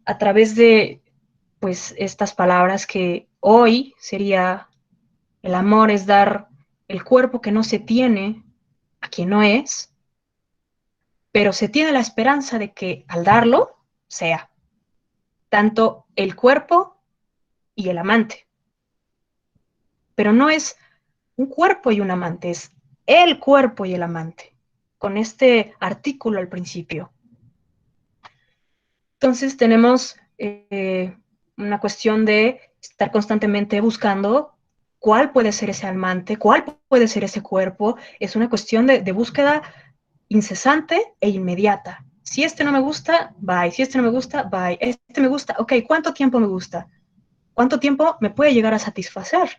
a través de, pues, estas palabras que hoy sería: el amor es dar el cuerpo que no se tiene a quien no es, pero se tiene la esperanza de que al darlo sea tanto el cuerpo y el amante. Pero no es un cuerpo y un amante, es el cuerpo y el amante, con este artículo al principio. Entonces tenemos una cuestión de estar constantemente buscando cuál puede ser ese amante, cuál puede ser ese cuerpo. Es una cuestión de búsqueda incesante e inmediata. Si este no me gusta, bye. Si este no me gusta, bye. Este me gusta, ok, ¿cuánto tiempo me gusta? ¿Cuánto tiempo me puede llegar a satisfacer?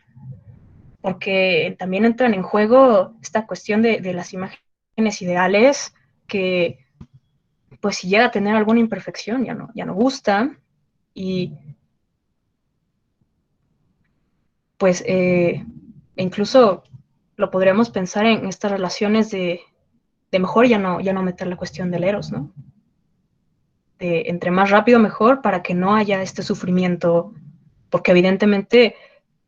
Porque también entran en juego esta cuestión de las imágenes ideales que, pues si llega a tener alguna imperfección, ya no gusta. Y pues incluso lo podríamos pensar en estas relaciones de mejor ya no meter la cuestión del eros, ¿no? De entre más rápido mejor, para que no haya este sufrimiento, porque evidentemente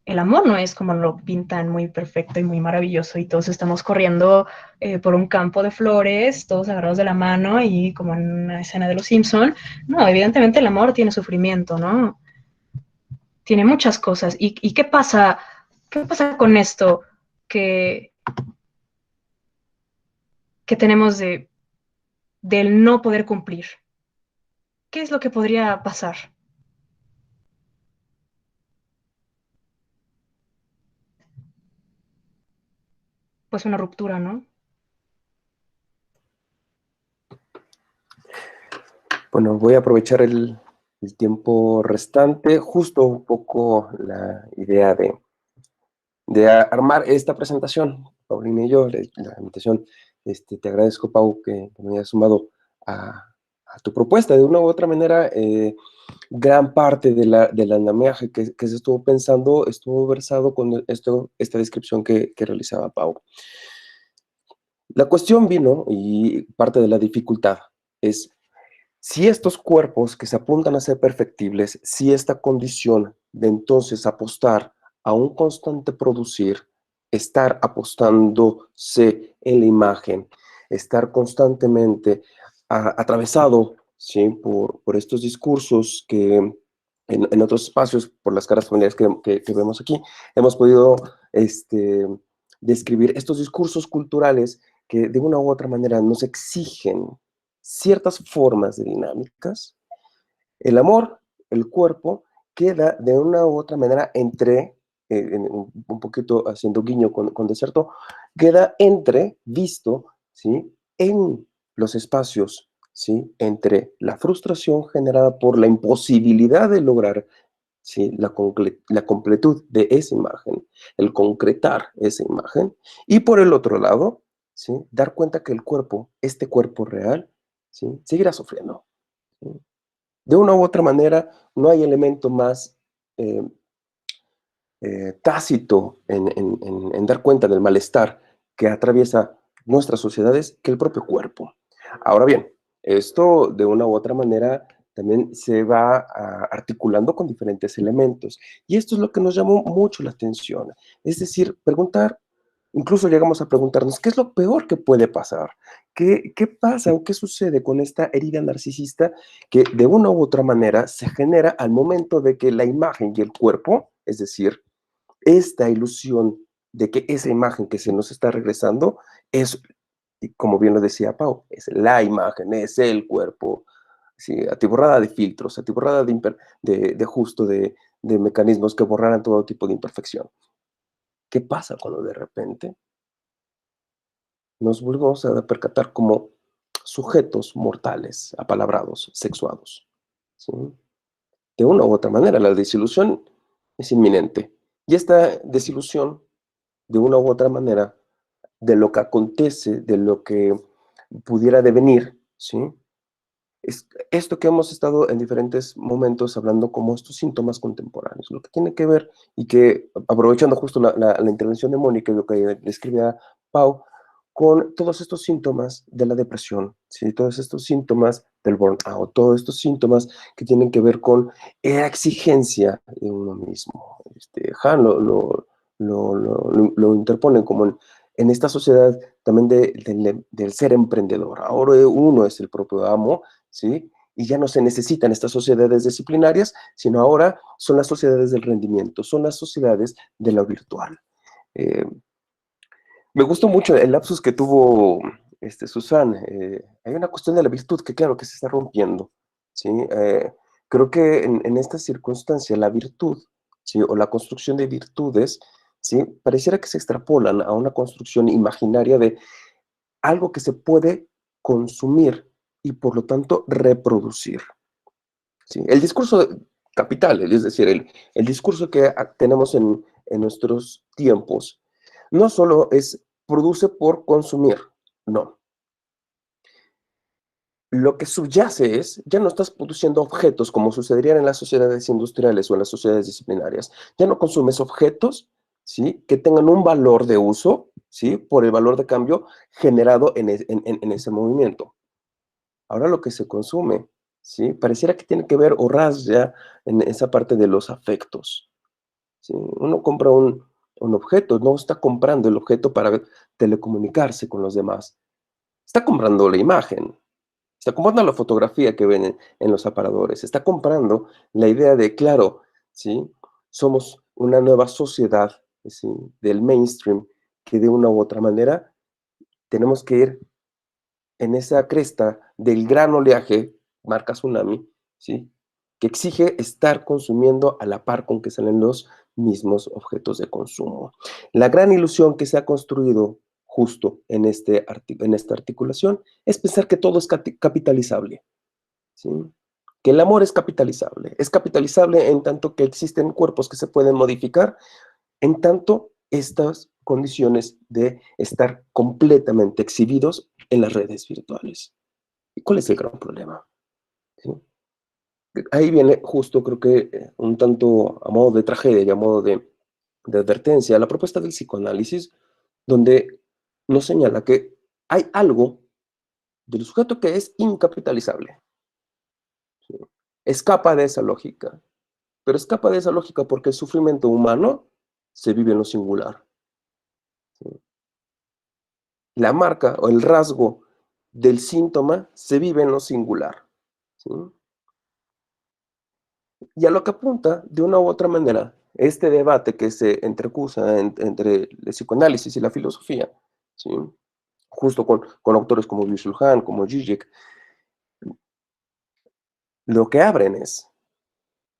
el amor no es como lo pintan, muy perfecto y muy maravilloso, y todos estamos corriendo por un campo de flores, todos agarrados de la mano, y como en una escena de Los Simpson. No, evidentemente el amor tiene sufrimiento, ¿no? Tiene muchas cosas. ¿Y qué pasa? ¿Qué pasa con esto que tenemos del no poder cumplir? ¿Qué es lo que podría pasar? Pues una ruptura, ¿no? Bueno, voy a aprovechar el tiempo restante, justo un poco la idea de armar esta presentación. Paulina y yo, la invitación, te agradezco, Pau, que me hayas sumado a tu propuesta. De una u otra manera, gran parte del andamiaje que se estuvo pensando estuvo versado con esta descripción que realizaba Pau. La cuestión vino, y parte de la dificultad, es si estos cuerpos que se apuntan a ser perfectibles, si esta condición de entonces apostar a un constante producir, estar apostándose en la imagen, estar constantemente atravesado, ¿sí? por estos discursos que en otros espacios, por las caras familiares que vemos aquí, hemos podido describir estos discursos culturales que de una u otra manera nos exigen ciertas formas de dinámicas. El amor, el cuerpo, queda de una u otra manera entre, un poquito haciendo guiño con Desierto, queda visto, ¿sí? En los espacios, ¿sí? Entre la frustración generada por la imposibilidad de lograr, ¿sí? la completud de esa imagen, el concretar esa imagen, y por el otro lado, ¿sí? Dar cuenta que el cuerpo, este cuerpo real, ¿sí? Seguirá sufriendo, ¿sí? De una u otra manera, no hay elemento más eh, tácito en dar cuenta del malestar que atraviesa nuestras sociedades que el propio cuerpo. Ahora bien, esto de una u otra manera también se va articulando con diferentes elementos. Y esto es lo que nos llamó mucho la atención. Es decir, preguntar, incluso llegamos a preguntarnos, ¿qué es lo peor que puede pasar? ¿Qué pasa o qué sucede con esta herida narcisista que de una u otra manera se genera al momento de que la imagen y el cuerpo, es decir, esta ilusión de que esa imagen que se nos está regresando es, como bien lo decía Pau, es la imagen, es el cuerpo, ¿sí? Atiborrada de filtros, atiborrada de mecanismos que borraran todo tipo de imperfección. ¿Qué pasa cuando de repente nos volvemos a percatar como sujetos mortales, apalabrados, sexuados? ¿Sí? De una u otra manera, la desilusión es inminente. Y esta desilusión, de una u otra manera, de lo que acontece, de lo que pudiera devenir, ¿sí? Es esto que hemos estado en diferentes momentos hablando como estos síntomas contemporáneos, lo que tiene que ver y que, aprovechando justo la intervención de Mónica y lo que describe Pau, con todos estos síntomas de la depresión, ¿sí? Todos estos síntomas del burnout, todos estos síntomas que tienen que ver con la exigencia de uno mismo. Han lo interponen como en esta sociedad también del ser emprendedor. Ahora uno es el propio amo, ¿sí? Y ya no se necesitan estas sociedades disciplinarias, sino ahora son las sociedades del rendimiento, son las sociedades de lo virtual. Eh, Me gustó mucho el lapsus que tuvo Susan. Hay una cuestión de la virtud que claro que se está rompiendo, ¿sí? Creo que en esta circunstancia la virtud, ¿sí? O la construcción de virtudes, ¿sí? Pareciera que se extrapolan a una construcción imaginaria de algo que se puede consumir y por lo tanto reproducir, ¿sí? El discurso capital, es decir, el discurso que tenemos en nuestros tiempos, no solo es produce por consumir, no. Lo que subyace es, ya no estás produciendo objetos como sucederían en las sociedades industriales o en las sociedades disciplinarias. Ya no consumes objetos, ¿sí? Que tengan un valor de uso, ¿sí? Por el valor de cambio generado en ese movimiento. Ahora lo que se consume, ¿sí? Pareciera que tiene que ver o rasga en esa parte de los afectos, ¿sí? Uno compra un objeto, no está comprando el objeto para telecomunicarse con los demás. Está comprando la imagen, está comprando la fotografía que ven en los aparadores, está comprando la idea de, claro, ¿sí? Somos una nueva sociedad, ¿sí? Del mainstream que de una u otra manera tenemos que ir en esa cresta del gran oleaje, marca tsunami, ¿sí? Que exige estar consumiendo a la par con que salen los mismos objetos de consumo. La gran ilusión que se ha construido justo en esta articulación es pensar que todo es capitalizable, ¿sí? Que el amor es capitalizable en tanto que existen cuerpos que se pueden modificar, en tanto estas condiciones de estar completamente exhibidos en las redes virtuales. ¿Y cuál es el gran problema? ¿Sí? Ahí viene justo, creo que un tanto a modo de tragedia y a modo de advertencia, la propuesta del psicoanálisis, donde nos señala que hay algo del sujeto que es incapitalizable. ¿Sí? Escapa de esa lógica, pero escapa de esa lógica porque el sufrimiento humano se vive en lo singular. ¿Sí? La marca o el rasgo del síntoma se vive en lo singular. ¿Sí? Y a lo que apunta, de una u otra manera, este debate que se entrecruza entre el psicoanálisis y la filosofía, ¿sí? Justo con autores como Byung-Chul Han, como Zizek, lo que abren es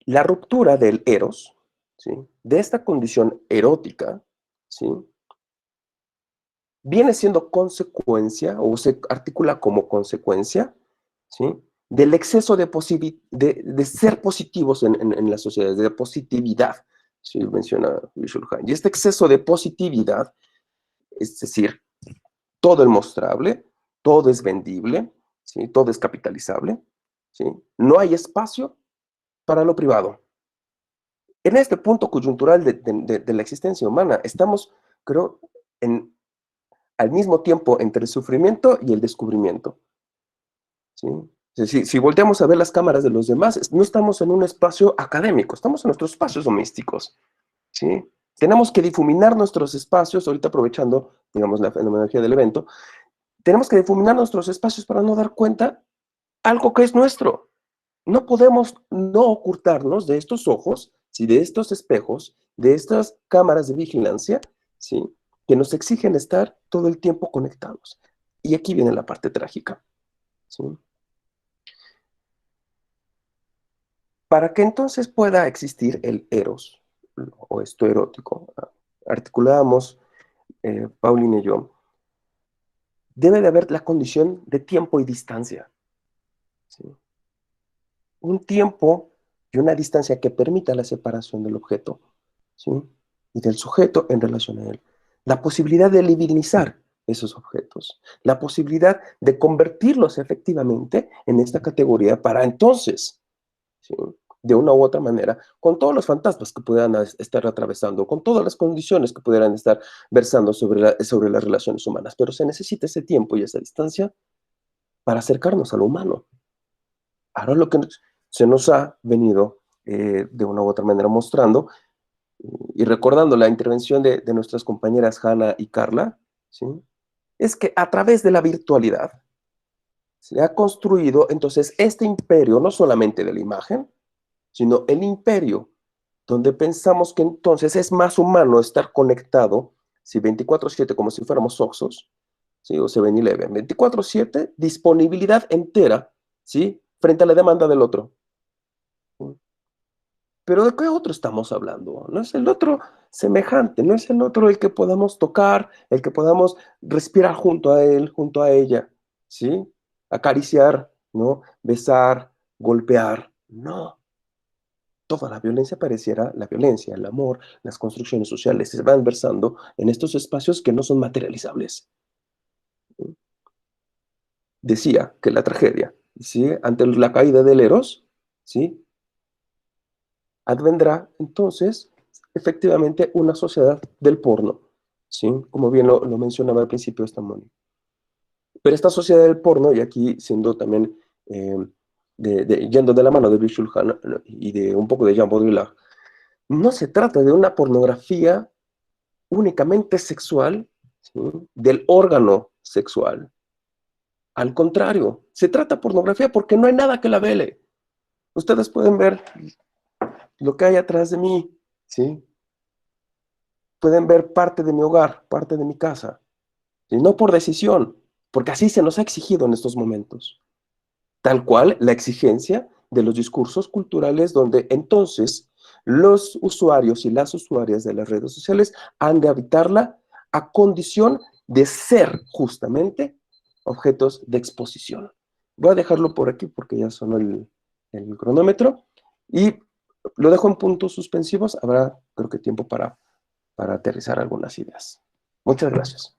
la ruptura del eros, ¿sí? De esta condición erótica, ¿sí? Viene siendo consecuencia, o se articula como consecuencia, ¿sí? Del exceso de ser positivos en las sociedades, de positividad, ¿sí? Menciona Byung-Chul Han. Y este exceso de positividad, es decir, todo es mostrable, todo es vendible, ¿sí? Todo es capitalizable, ¿sí? No hay espacio para lo privado. En este punto coyuntural de la existencia humana, estamos, creo, al mismo tiempo entre el sufrimiento y el descubrimiento. ¿Sí? Si volteamos a ver las cámaras de los demás, no estamos en un espacio académico, estamos en nuestros espacios domésticos. ¿Sí? Tenemos que difuminar nuestros espacios, ahorita aprovechando, digamos, la fenomenología del evento, tenemos que difuminar nuestros espacios para no dar cuenta algo que es nuestro. No podemos no ocultarnos de estos ojos, ¿sí? De estos espejos, de estas cámaras de vigilancia, ¿sí? Que nos exigen estar todo el tiempo conectados. Y aquí viene la parte trágica, ¿sí? Para que entonces pueda existir el eros, o esto erótico, articulábamos, Paulina y yo, debe de haber la condición de tiempo y distancia, ¿sí? Un tiempo y una distancia que permita la separación del objeto, ¿sí? Y del sujeto en relación a él. La posibilidad de divinizar esos objetos, la posibilidad de convertirlos efectivamente en esta categoría para entonces, ¿sí? De una u otra manera, con todos los fantasmas que pudieran estar atravesando, con todas las condiciones que pudieran estar versando sobre las relaciones humanas, pero se necesita ese tiempo y esa distancia para acercarnos a lo humano. Ahora lo que se nos ha venido de una u otra manera mostrando y recordando la intervención de nuestras compañeras Hanna y Carla, ¿sí? Es que a través de la virtualidad se ha construido entonces este imperio, no solamente de la imagen, sino el imperio donde pensamos que entonces es más humano estar conectado, si 24/7 como si fuéramos Oxos, ¿sí? O 7-Eleven, 24/7, disponibilidad entera, ¿sí? Frente a la demanda del otro. Pero ¿de qué otro estamos hablando? No es el otro semejante, no es el otro el que podamos tocar, el que podamos respirar junto a él, junto a ella, ¿sí? Acariciar, ¿no? Besar, golpear, no. Toda la violencia pareciera, la violencia, el amor, las construcciones sociales se van versando en estos espacios que no son materializables. Decía que la tragedia, ¿sí? Ante la caída del Eros, ¿sí? Advendrá entonces efectivamente una sociedad del porno, ¿sí? Como bien lo mencionaba al principio esta Mónica. Pero esta sociedad del porno, y aquí siendo también, yendo de la mano de Byung-Chul Han y de un poco de Jean Baudrillard, no se trata de una pornografía únicamente sexual, ¿sí? Del órgano sexual. Al contrario, se trata de pornografía porque no hay nada que la vele. Ustedes pueden ver lo que hay atrás de mí, ¿sí? Pueden ver parte de mi hogar, parte de mi casa, y no por decisión, porque así se nos ha exigido en estos momentos. Tal cual la exigencia de los discursos culturales donde entonces los usuarios y las usuarias de las redes sociales han de habitarla a condición de ser justamente objetos de exposición. Voy a dejarlo por aquí porque ya sonó el cronómetro y lo dejo en puntos suspensivos. Habrá, creo que, tiempo para aterrizar algunas ideas. Muchas gracias.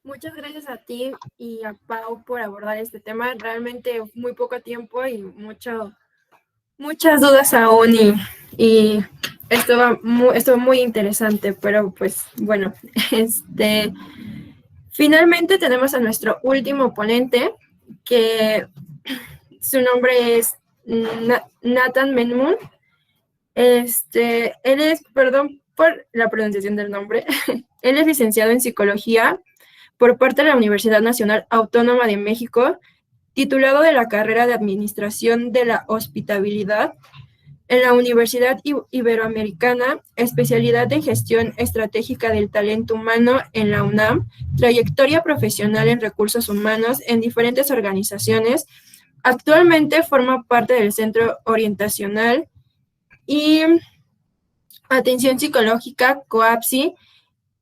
Muchas gracias a ti y a Pau por abordar este tema. Realmente muy poco tiempo y muchas dudas aún y estuvo muy interesante, pero pues bueno, finalmente tenemos a nuestro último ponente, que su nombre es Nathan Menmun. Él es, perdón por la pronunciación del nombre, él es licenciado en psicología por parte de la Universidad Nacional Autónoma de México, titulado de la carrera de Administración de la Hospitalidad en la Universidad Iberoamericana, especialidad en Gestión Estratégica del Talento Humano en la UNAM, trayectoria profesional en recursos humanos en diferentes organizaciones. Actualmente forma parte del Centro Orientacional y Atención Psicológica COAPSI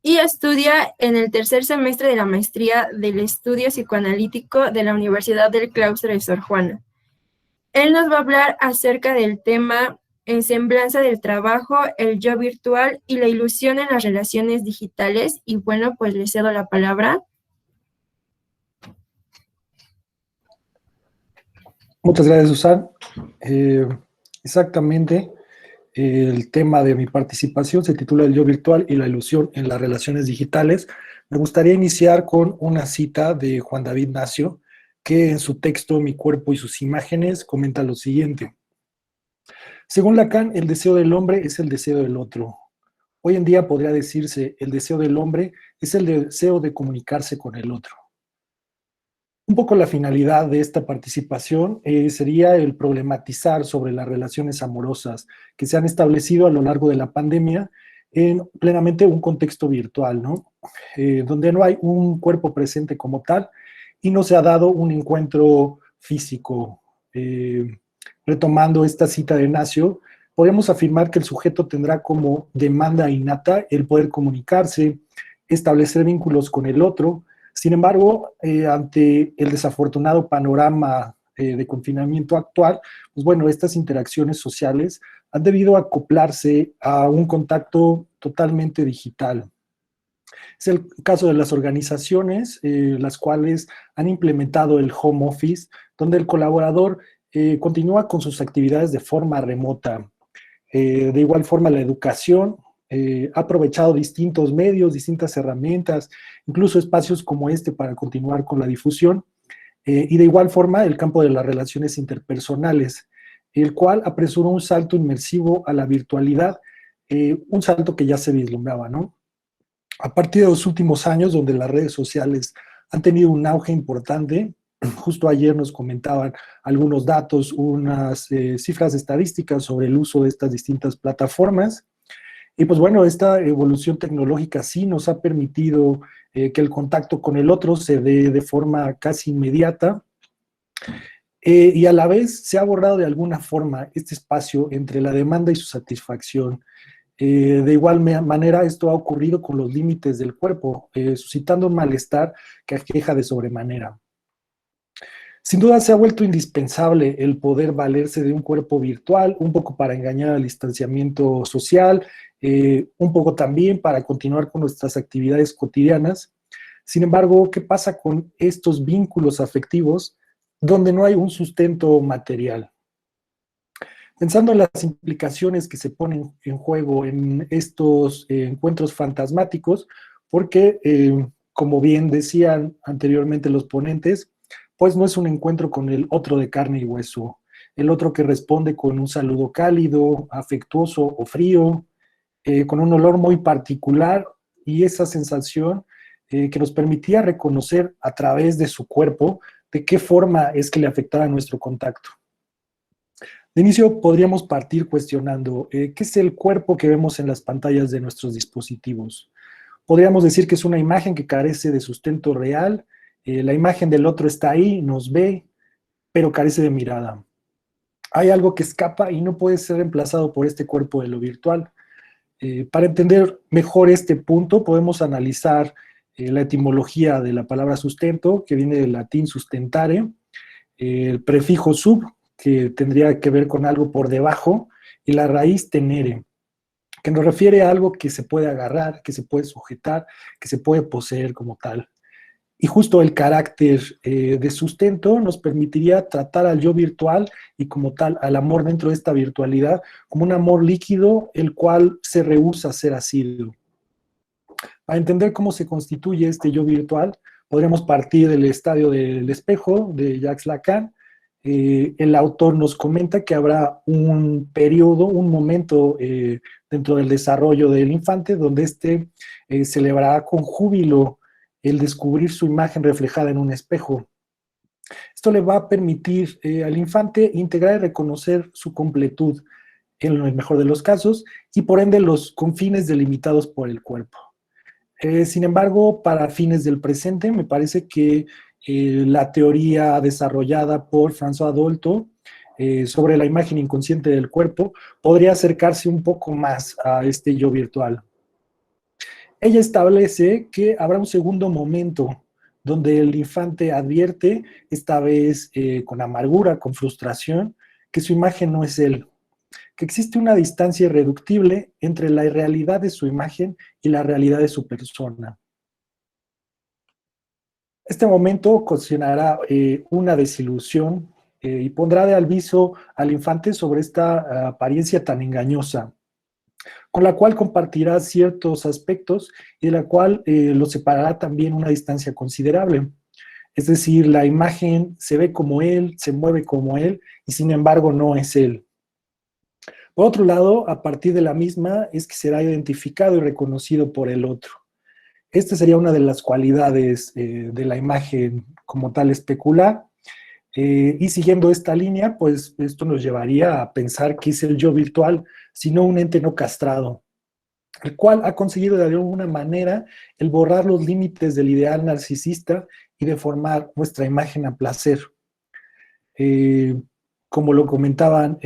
y estudia en el tercer semestre de la maestría del estudio psicoanalítico de la Universidad del Claustro de Sor Juana. Él nos va a hablar acerca del tema semblanza del trabajo, el yo virtual y la ilusión en las relaciones digitales. Y bueno, pues le cedo la palabra. Muchas gracias, Susan. Exactamente, el tema de mi participación se titula El yo virtual y la ilusión en las relaciones digitales. Me gustaría iniciar con una cita de Juan David Nacio, que en su texto Mi cuerpo y sus imágenes comenta lo siguiente. Según Lacan, el deseo del hombre es el deseo del otro. Hoy en día podría decirse, el deseo del hombre es el deseo de comunicarse con el otro. Un poco la finalidad de esta participación sería el problematizar sobre las relaciones amorosas que se han establecido a lo largo de la pandemia en plenamente un contexto virtual, ¿no? Donde no hay un cuerpo presente como tal y no se ha dado un encuentro físico. Retomando esta cita de Nacio, podemos afirmar que el sujeto tendrá como demanda innata el poder comunicarse, establecer vínculos con el otro. Sin embargo, ante el desafortunado panorama de confinamiento actual, pues bueno, estas interacciones sociales han debido acoplarse a un contacto totalmente digital. Es el caso de las organizaciones, las cuales han implementado el home office, donde el colaborador continúa con sus actividades de forma remota. De igual forma, la educación ha aprovechado distintos medios, distintas herramientas, incluso espacios como este para continuar con la difusión. Y de igual forma, el campo de las relaciones interpersonales, el cual apresuró un salto inmersivo a la virtualidad, un salto que ya se vislumbraba, ¿no? A partir de los últimos años, donde las redes sociales han tenido un auge importante, justo ayer nos comentaban algunos datos, unas cifras estadísticas sobre el uso de estas distintas plataformas. Y pues bueno, esta evolución tecnológica sí nos ha permitido que el contacto con el otro se dé de forma casi inmediata y a la vez se ha borrado de alguna forma este espacio entre la demanda y su satisfacción. De igual manera, esto ha ocurrido con los límites del cuerpo, suscitando un malestar que aqueja de sobremanera. Sin duda se ha vuelto indispensable el poder valerse de un cuerpo virtual, un poco para engañar al distanciamiento social, un poco también para continuar con nuestras actividades cotidianas. Sin embargo, ¿qué pasa con estos vínculos afectivos donde no hay un sustento material? Pensando en las implicaciones que se ponen en juego en estos encuentros fantasmáticos, porque, como bien decían anteriormente los ponentes, pues no es un encuentro con el otro de carne y hueso, el otro que responde con un saludo cálido, afectuoso o frío, con un olor muy particular y esa sensación que nos permitía reconocer a través de su cuerpo de qué forma es que le afectaba nuestro contacto. De inicio podríamos partir cuestionando ¿qué es el cuerpo que vemos en las pantallas de nuestros dispositivos? Podríamos decir que es una imagen que carece de sustento real, la imagen del otro está ahí, nos ve, pero carece de mirada. Hay algo que escapa y no puede ser reemplazado por este cuerpo de lo virtual. Para entender mejor este punto, podemos analizar la etimología de la palabra sustento, que viene del latín sustentare, el prefijo sub, que tendría que ver con algo por debajo, y la raíz tenere, que nos refiere a algo que se puede agarrar, que se puede sujetar, que se puede poseer como tal. Y justo el carácter de sustento nos permitiría tratar al yo virtual y como tal al amor dentro de esta virtualidad como un amor líquido, el cual se rehúsa a ser asiduo. Para entender cómo se constituye este yo virtual, podríamos partir del estadio del espejo de Jacques Lacan. El autor nos comenta que habrá un periodo, un momento dentro del desarrollo del infante donde éste celebrará con júbilo el descubrir su imagen reflejada en un espejo. Esto le va a permitir al infante integrar y reconocer su completud, en el mejor de los casos, y por ende los confines delimitados por el cuerpo. Sin embargo, para fines del presente, me parece que la teoría desarrollada por François Dolto sobre la imagen inconsciente del cuerpo podría acercarse un poco más a este yo virtual. Ella establece que habrá un segundo momento donde el infante advierte, esta vez con amargura, con frustración, que su imagen no es él, que existe una distancia irreductible entre la irrealidad de su imagen y la realidad de su persona. Este momento ocasionará una desilusión y pondrá de aviso al infante sobre esta apariencia tan engañosa, con la cual compartirá ciertos aspectos y de la cual lo separará también una distancia considerable. Es decir, la imagen se ve como él, se mueve como él, y sin embargo no es él. Por otro lado, a partir de la misma es que será identificado y reconocido por el otro. Esta sería una de las cualidades de la imagen como tal especular. Y siguiendo esta línea, pues esto nos llevaría a pensar que es el yo virtual, sino un ente no castrado, el cual ha conseguido de alguna manera el borrar los límites del ideal narcisista y deformar nuestra imagen a placer. Como lo comentaban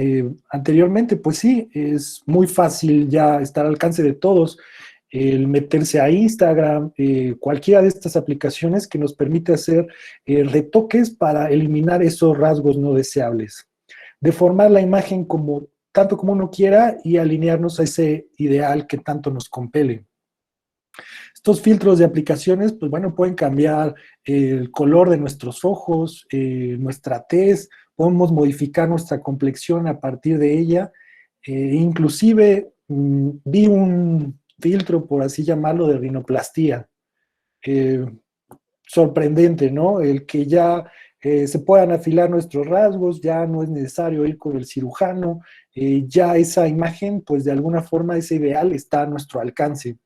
anteriormente, pues sí, es muy fácil ya estar al alcance de todos el meterse a Instagram, cualquiera de estas aplicaciones que nos permite hacer retoques para eliminar esos rasgos no deseables, deformar la imagen como, tanto como uno quiera y alinearnos a ese ideal que tanto nos compele. Estos filtros de aplicaciones, pues bueno, pueden cambiar el color de nuestros ojos, nuestra tez, podemos modificar nuestra complexión a partir de ella. Inclusive vi un filtro, por así llamarlo, de rinoplastía. Sorprendente, ¿no? El que ya se puedan afilar nuestros rasgos, ya no es necesario ir con el cirujano, ya esa imagen, pues de alguna forma ese ideal está a nuestro alcance.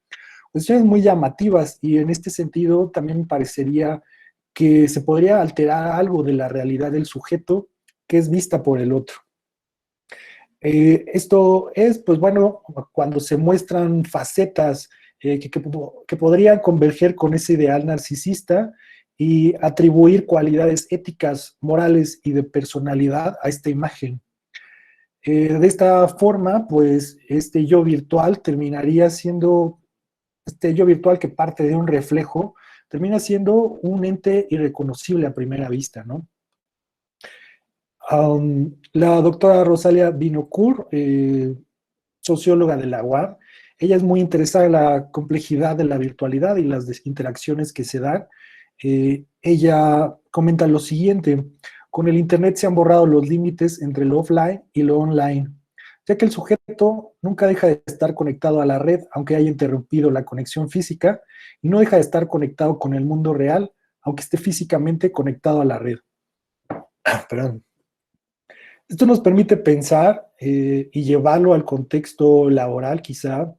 Cuestiones muy llamativas, y en este sentido también me parecería que se podría alterar algo de la realidad del sujeto que es vista por el otro. Esto es, pues bueno, cuando se muestran facetas que podrían converger con ese ideal narcisista y atribuir cualidades éticas, morales y de personalidad a esta imagen. De esta forma, pues este yo virtual terminaría siendo, este yo virtual que parte de un reflejo, termina siendo un ente irreconocible a primera vista, ¿no? La doctora Rosalia Vinocourt, socióloga de la UAM, ella es muy interesada en la complejidad de la virtualidad y las interacciones que se dan. Ella comenta lo siguiente: con el Internet se han borrado los límites entre lo offline y lo online, ya que el sujeto nunca deja de estar conectado a la red, aunque haya interrumpido la conexión física, y no deja de estar conectado con el mundo real, aunque esté físicamente conectado a la red. Perdón. Esto nos permite pensar y llevarlo al contexto laboral quizá,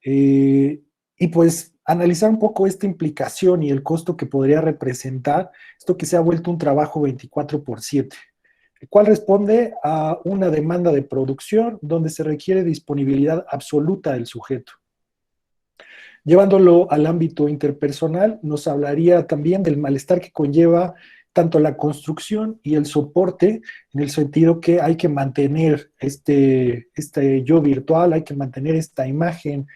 y pues analizar un poco esta implicación y el costo que podría representar esto que se ha vuelto un trabajo 24/7, el cual responde a una demanda de producción donde se requiere disponibilidad absoluta del sujeto. Llevándolo al ámbito interpersonal, nos hablaría también del malestar que conlleva tanto la construcción y el soporte, en el sentido que hay que mantener este yo virtual, hay que mantener esta imagen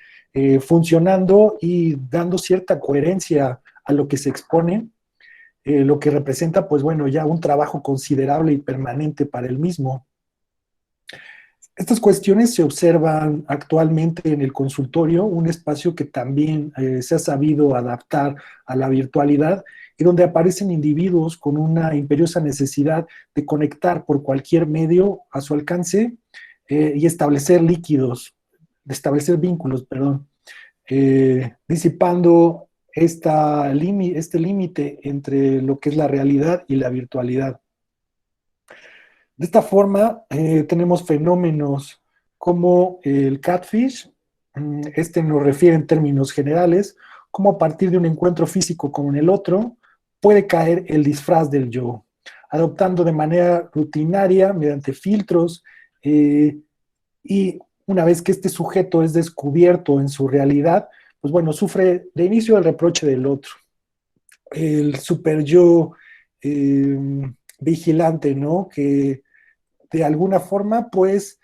funcionando y dando cierta coherencia a lo que se expone, lo que representa, pues bueno, ya un trabajo considerable y permanente para el mismo. Estas cuestiones se observan actualmente en el consultorio, un espacio que también se ha sabido adaptar a la virtualidad y donde aparecen individuos con una imperiosa necesidad de conectar por cualquier medio a su alcance y establecer vínculos, perdón, disipando este límite entre lo que es la realidad y la virtualidad. De esta forma, tenemos fenómenos como el catfish, este nos refiere en términos generales, como a partir de un encuentro físico con el otro, puede caer el disfraz del yo, adoptando de manera rutinaria, mediante filtros, y una vez que este sujeto es descubierto en su realidad, pues bueno, sufre de inicio el reproche del otro. El super yo vigilante, ¿no? Que de alguna forma, pues,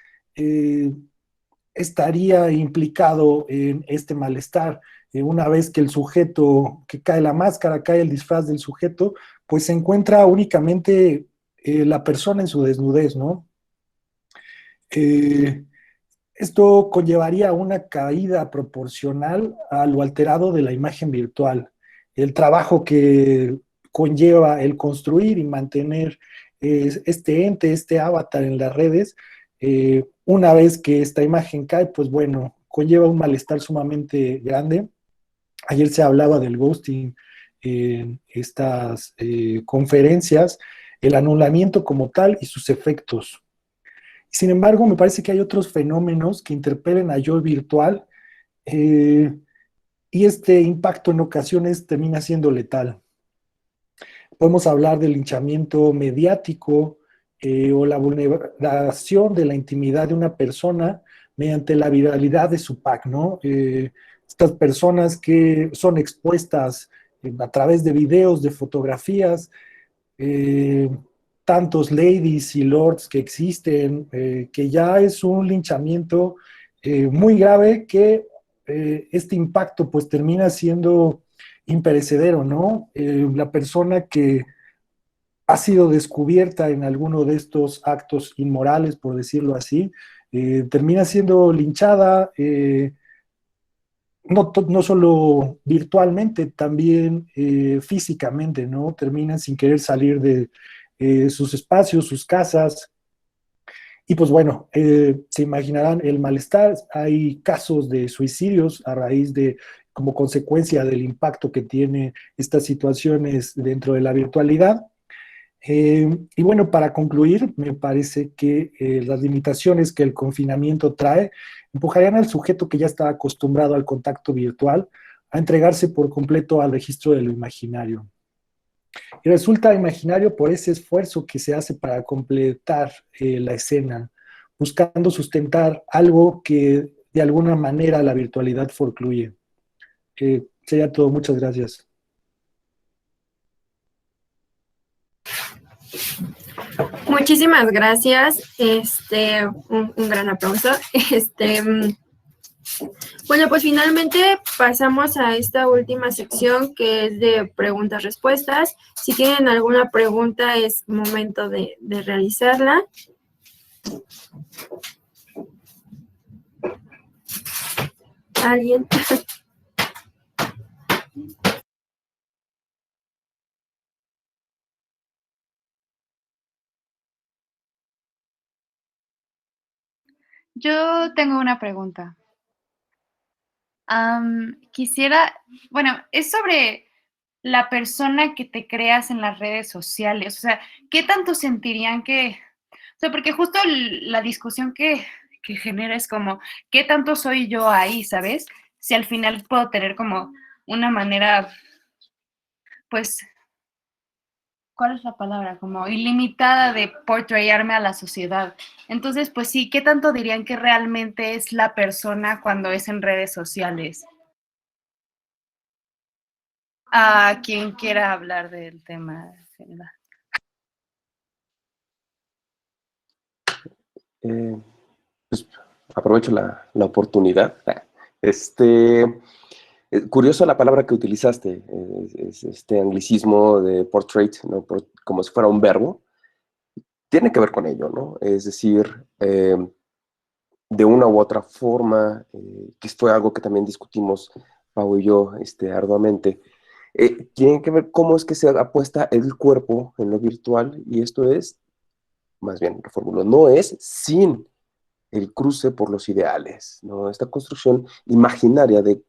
estaría implicado en este malestar. Una vez que el sujeto, que cae la máscara, cae el disfraz del sujeto, pues se encuentra únicamente la persona en su desnudez, ¿no? Esto conllevaría una caída proporcional a lo alterado de la imagen virtual. El trabajo que conlleva el construir y mantener este ente, este avatar en las redes, una vez que esta imagen cae, pues bueno, conlleva un malestar sumamente grande. Ayer se hablaba del ghosting en estas conferencias, el anulamiento como tal y sus efectos. Sin embargo, me parece que hay otros fenómenos que interpelen a yo virtual y este impacto en ocasiones termina siendo letal. Podemos hablar del linchamiento mediático o la vulneración de la intimidad de una persona mediante la viralidad de su pack, ¿no? Estas personas que son expuestas a través de videos, de fotografías, tantos ladies y lords que existen, que ya es un linchamiento muy grave que este impacto pues termina siendo imperecedero, ¿no? La persona que ha sido descubierta en alguno de estos actos inmorales, por decirlo así, termina siendo linchada, no solo virtualmente, también físicamente, ¿no? Terminan sin querer salir de sus espacios, sus casas. Y pues bueno, se imaginarán el malestar. Hay casos de suicidios a raíz de, como consecuencia del impacto que tiene estas situaciones dentro de la virtualidad. Y bueno, para concluir, me parece que las limitaciones que el confinamiento trae empujarían al sujeto que ya está acostumbrado al contacto virtual a entregarse por completo al registro de lo imaginario. Y resulta imaginario por ese esfuerzo que se hace para completar la escena, buscando sustentar algo que de alguna manera la virtualidad forcluye. Sería todo, muchas gracias. Muchísimas gracias. Un gran aplauso. Bueno, pues finalmente pasamos a esta última sección que es de preguntas-respuestas. Si tienen alguna pregunta, es momento de realizarla. ¿Alguien? Yo tengo una pregunta. Quisiera, bueno, es sobre la persona que te creas en las redes sociales. O sea, ¿qué tanto sentirían que, o sea, porque justo la discusión que genera es como, ¿qué tanto soy yo ahí, sabes? Si al final puedo tener como una manera, pues, ¿cuál es la palabra? Como ilimitada de portrayarme a la sociedad. Entonces, pues sí, ¿qué tanto dirían que realmente es la persona cuando es en redes sociales? A quien quiera hablar del tema. Pues aprovecho la oportunidad. Curioso la palabra que utilizaste, es este anglicismo de portrait, ¿no? Como si fuera un verbo. Tiene que ver con ello, ¿no? Es decir, de una u otra forma, que fue algo que también discutimos Pau y yo arduamente, tienen que ver cómo es que se apuesta el cuerpo en lo virtual, y esto es, más bien, reformulo, no es sin el cruce por los ideales, ¿no? Esta construcción imaginaria de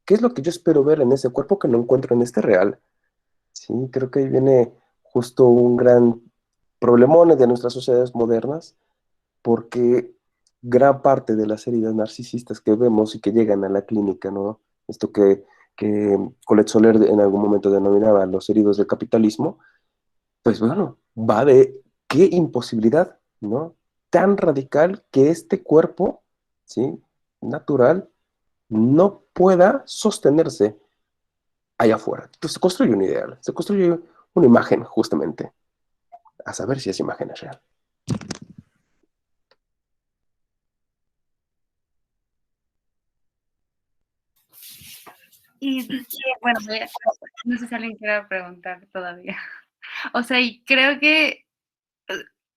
qué es lo que yo espero ver en ese cuerpo que no encuentro en este real. Sí, creo que ahí viene justo un gran problemón de nuestras sociedades modernas, porque gran parte de las heridas narcisistas que vemos y que llegan a la clínica, ¿no? Esto que Colette Soler en algún momento denominaba los heridos del capitalismo, pues bueno, va de qué imposibilidad, ¿no? Tan radical que este cuerpo, ¿sí? Natural, no pueda sostenerse allá afuera. Entonces se construye un ideal, se construye una imagen, justamente, a saber si esa imagen es real. Y bueno, no sé si alguien quiera preguntar todavía. O sea, y creo que,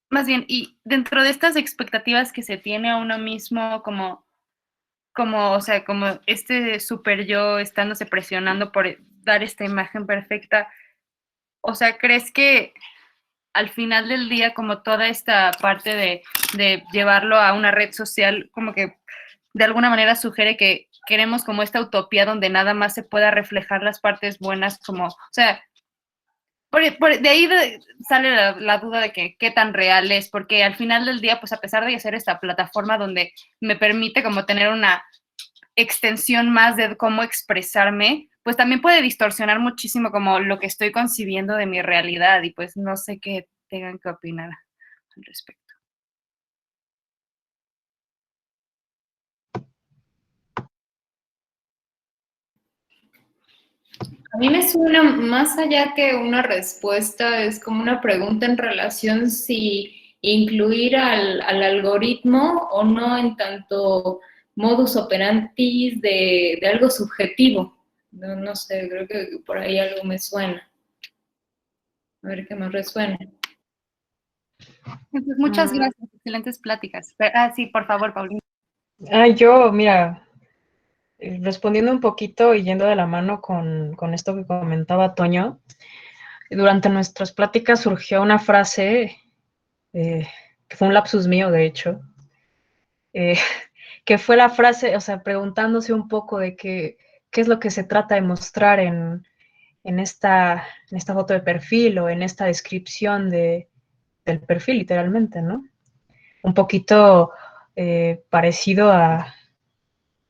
más bien, y dentro de estas expectativas que se tiene a uno mismo o sea, como este super yo estándose presionando por dar esta imagen perfecta, o sea, ¿crees que al final del día, como toda esta parte de llevarlo a una red social, como que de alguna manera sugiere que queremos como esta utopía donde nada más se pueda reflejar las partes buenas, como, o sea, de ahí sale la duda de que qué tan real es, porque al final del día, pues a pesar de ser esta plataforma donde me permite como tener una extensión más de cómo expresarme, pues también puede distorsionar muchísimo como lo que estoy concibiendo de mi realidad, y pues no sé qué tengan que opinar al respecto. A mí me suena más allá que una respuesta, es como una pregunta en relación si incluir al algoritmo o no en tanto modus operandi de algo subjetivo. No sé, creo que por ahí algo me suena. A ver qué más resuena. Entonces, muchas gracias, excelentes pláticas. Sí, por favor, Paulina. Yo, mira, respondiendo un poquito y yendo de la mano con esto que comentaba Toño, durante nuestras pláticas surgió una frase, que fue un lapsus mío, de hecho, que fue la frase, o sea, preguntándose un poco de qué es lo que se trata de mostrar en esta foto de perfil o en esta descripción del perfil, literalmente, ¿no? Un poquito parecido a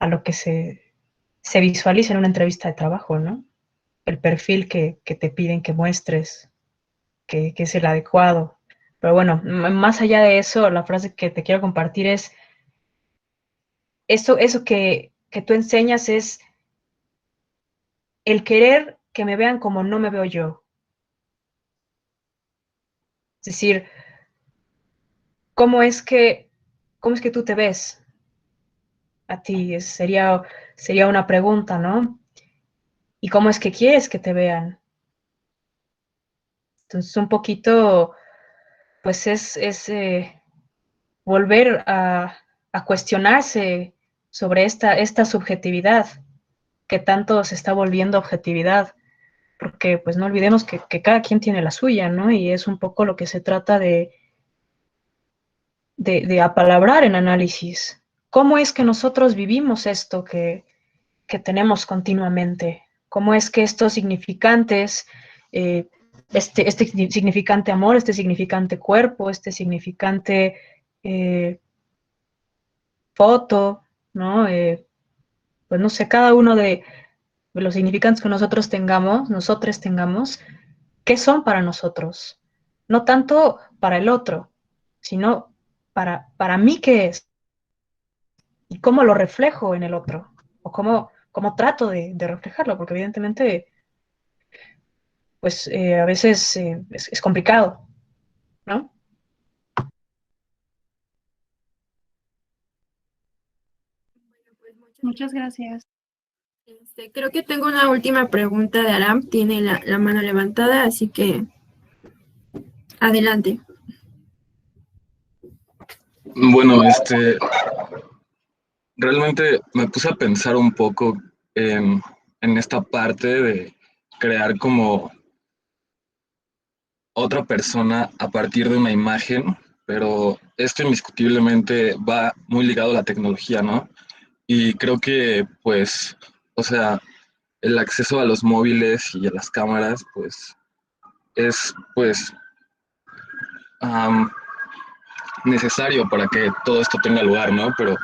lo que se visualiza en una entrevista de trabajo, ¿no? El perfil que te piden que muestres, que es el adecuado. Pero bueno, más allá de eso, la frase que te quiero compartir es, eso que tú enseñas es el querer que me vean como no me veo yo. Es decir, ¿cómo es que tú te ves a ti? Sería una pregunta, ¿no? ¿Y cómo es que quieres que te vean? Entonces, un poquito, pues es volver a cuestionarse sobre esta subjetividad que tanto se está volviendo objetividad, porque pues no olvidemos que cada quien tiene la suya, ¿no? Y es un poco lo que se trata de apalabrar en análisis. ¿Cómo es que nosotros vivimos esto que tenemos continuamente? ¿Cómo es que estos significantes, este significante amor, este significante cuerpo, este significante foto, ¿no? Pues no sé, cada uno de los significantes que nosotros tengamos, ¿qué son para nosotros? No tanto para el otro, sino para mí qué es y cómo lo reflejo en el otro, o cómo trato de reflejarlo, porque evidentemente, pues a veces es complicado, ¿no? Muchas gracias. Creo que tengo una última pregunta de Aram. Tiene la mano levantada, así que adelante. Bueno, realmente me puse a pensar un poco en esta parte de crear como otra persona a partir de una imagen, pero esto indiscutiblemente va muy ligado a la tecnología, ¿no? Y creo que, pues, o sea, el acceso a los móviles y a las cámaras, pues, es, pues, um, necesario para que todo esto tenga lugar, ¿no? Pero,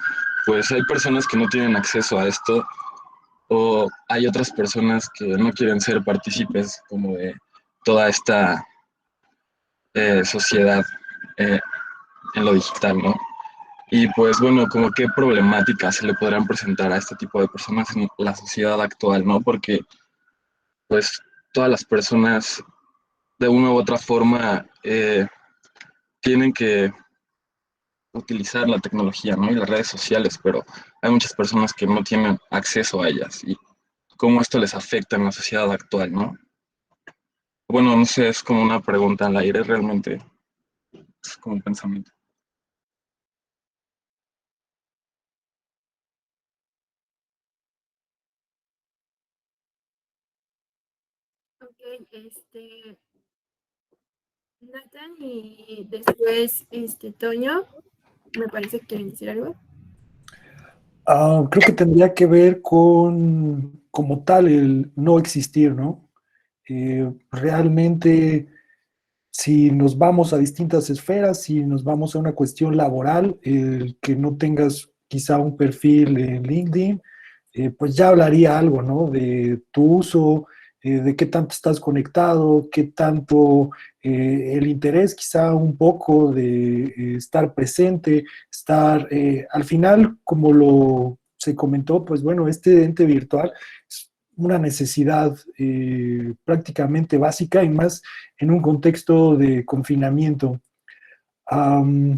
pues, hay personas que no tienen acceso a esto o hay otras personas que no quieren ser partícipes como de toda esta sociedad eh, en lo digital, ¿no? Y pues bueno, como qué problemáticas se le podrán presentar a este tipo de personas en la sociedad actual, ¿no? Porque pues todas las personas de una u otra forma tienen que utilizar la tecnología, ¿no? Y las redes sociales, pero hay muchas personas que no tienen acceso a ellas y cómo esto les afecta en la sociedad actual, ¿no? Bueno, no sé, es como una pregunta al aire, realmente es como un pensamiento. Ok, Nathan y después Toño, me parece que quieren decir algo. Creo que tendría que ver con, como tal, el no existir, ¿no? Realmente, si nos vamos a distintas esferas, si nos vamos a una cuestión laboral, el que no tengas quizá un perfil en LinkedIn, pues ya hablaría algo, ¿no? De tu uso, de qué tanto estás conectado, qué tanto el interés quizá un poco de estar presente, estar, al final, como lo se comentó, pues bueno, este ente virtual es una necesidad prácticamente básica y más en un contexto de confinamiento. Um,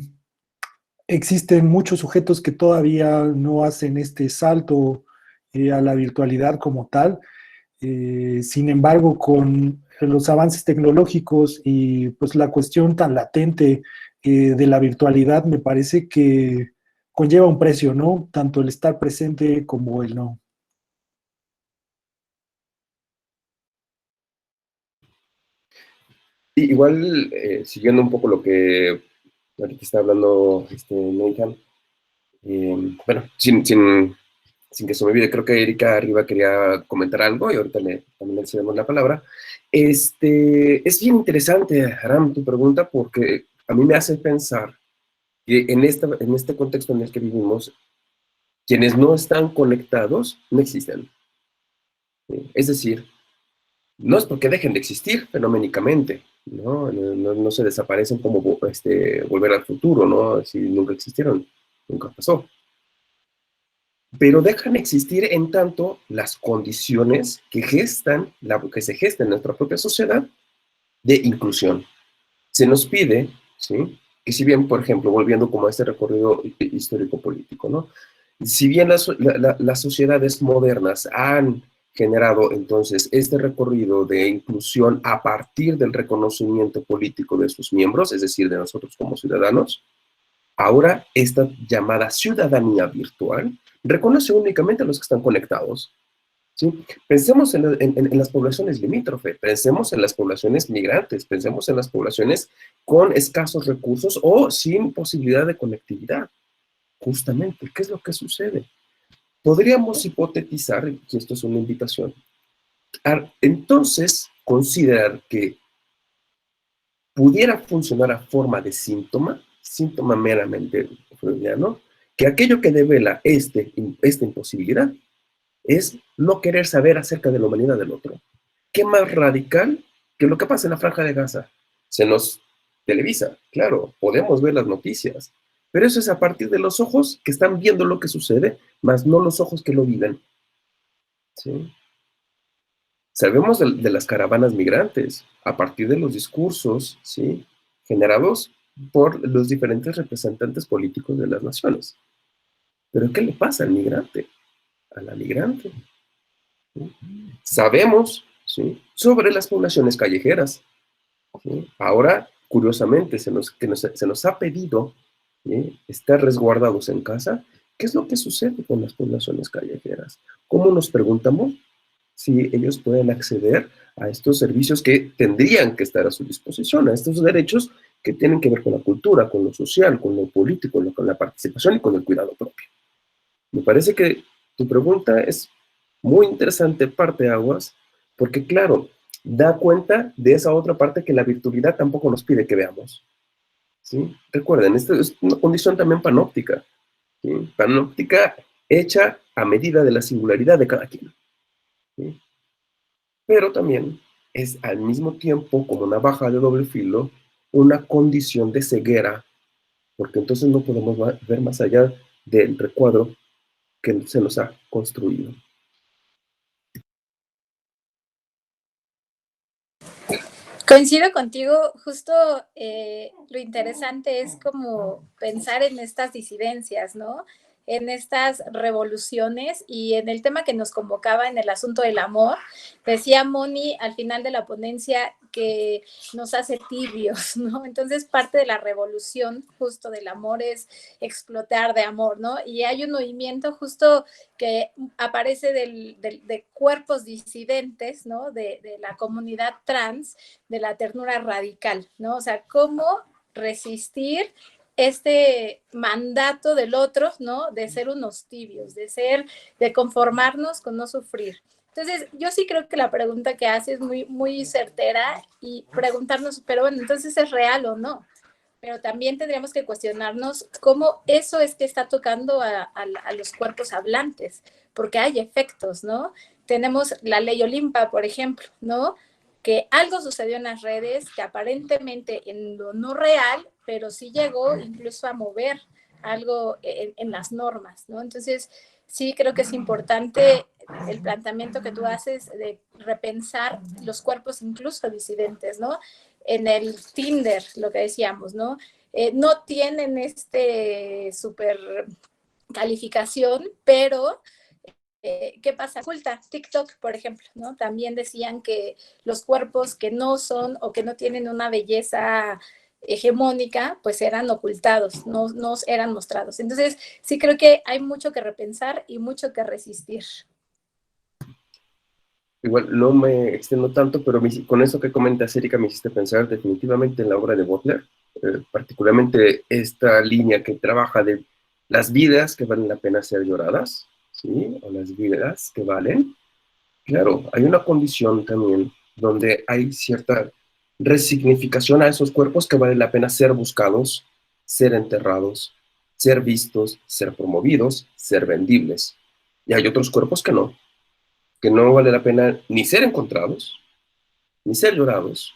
Existen muchos sujetos que todavía no hacen este salto a la virtualidad como tal. Sin embargo, con los avances tecnológicos y pues la cuestión tan latente de la virtualidad, me parece que conlleva un precio, ¿no? Tanto el estar presente como el no. Igual, siguiendo un poco lo que ahorita está hablando Nathan, bueno, sin que se me olvide, creo que Erika arriba quería comentar algo y ahorita también le cedemos la palabra. Es bien interesante, Aram, tu pregunta, porque a mí me hace pensar que en este contexto en el que vivimos, quienes no están conectados no existen. Es decir, no es porque dejen de existir fenoménicamente, ¿no? No se desaparecen como Volver al Futuro, ¿no? Si nunca existieron, nunca pasó. Pero dejan existir en tanto las condiciones que se gestan en nuestra propia sociedad de inclusión. Se nos pide, ¿sí? Que si bien, por ejemplo, volviendo como a este recorrido histórico-político, ¿no? Si bien las sociedades modernas han generado entonces este recorrido de inclusión a partir del reconocimiento político de sus miembros, es decir, de nosotros como ciudadanos, ahora esta llamada ciudadanía virtual reconoce únicamente a los que están conectados. ¿Sí? Pensemos en las poblaciones limítrofes, pensemos en las poblaciones migrantes, pensemos en las poblaciones con escasos recursos o sin posibilidad de conectividad. Justamente, ¿qué es lo que sucede? Podríamos hipotetizar, y esto es una invitación, entonces considerar que pudiera funcionar a forma de síntoma meramente freudiano, que aquello que devela esta imposibilidad es no querer saber acerca de la humanidad del otro. ¿Qué más radical que lo que pasa en la Franja de Gaza? Se nos televisa, claro, podemos ver las noticias, pero eso es a partir de los ojos que están viendo lo que sucede, más no los ojos que lo viven. ¿Sí? Sabemos de las caravanas migrantes a partir de los discursos, ¿sí? Generados por los diferentes representantes políticos de las naciones. Pero ¿qué le pasa al migrante? A la migrante. ¿Sí? Sabemos, ¿sí?, sobre las poblaciones callejeras. ¿Sí? Ahora, curiosamente, se nos ha pedido, ¿sí?, estar resguardados en casa, ¿qué es lo que sucede con las poblaciones callejeras? ¿Cómo nos preguntamos si ellos pueden acceder a estos servicios que tendrían que estar a su disposición, a estos derechos que tienen que ver con la cultura, con lo social, con lo político, con la participación y con el cuidado propio? Me parece que tu pregunta es muy interesante, parteaguas, porque claro, da cuenta de esa otra parte que la virtualidad tampoco nos pide que veamos, ¿sí? Recuerden, esta es una condición también panóptica, ¿sí? Panóptica hecha a medida de la singularidad de cada quien, ¿sí? Pero también es al mismo tiempo, como una navaja de doble filo, una condición de ceguera, porque entonces no podemos ver más allá del recuadro que se nos ha construido. Coincido contigo, justo lo interesante es como pensar en estas disidencias, ¿no? En estas revoluciones y en el tema que nos convocaba en el asunto del amor. Decía Moni al final de la ponencia que nos hace tibios, ¿no? Entonces parte de la revolución justo del amor es explotar de amor, ¿no? Y hay un movimiento justo que aparece de cuerpos disidentes, ¿no? De la comunidad trans, de la ternura radical, ¿no? O sea, cómo resistir este mandato del otro, ¿no? De ser unos tibios, de conformarnos con no sufrir. Entonces, yo sí creo que la pregunta que hace es muy, muy certera y preguntarnos, pero bueno, entonces ¿es real o no? Pero también tendríamos que cuestionarnos cómo eso es que está tocando a los cuerpos hablantes, porque hay efectos, ¿no? Tenemos la ley Olimpa, por ejemplo, ¿no? Que algo sucedió en las redes que aparentemente en lo no real, pero sí llegó incluso a mover algo en las normas, ¿no? Entonces, sí creo que es importante el planteamiento que tú haces de repensar los cuerpos incluso disidentes, ¿no? En el Tinder, lo que decíamos, ¿no? No tienen super calificación, pero ¿qué pasa? Oculta TikTok, por ejemplo, ¿no? También decían que los cuerpos que no son o que no tienen una belleza hegemónica, pues eran ocultados, no eran mostrados. Entonces, sí creo que hay mucho que repensar y mucho que resistir. Igual no me extiendo tanto, pero con eso que comentas, Erika, me hiciste pensar definitivamente en la obra de Butler, particularmente esta línea que trabaja de las vidas que valen la pena ser lloradas, ¿sí? O las vidas que valen. Claro, hay una condición también donde hay cierta resignificación a esos cuerpos que vale la pena ser buscados, ser enterrados, ser vistos, ser promovidos, ser vendibles. Y hay otros cuerpos que no vale la pena ni ser encontrados, ni ser llorados,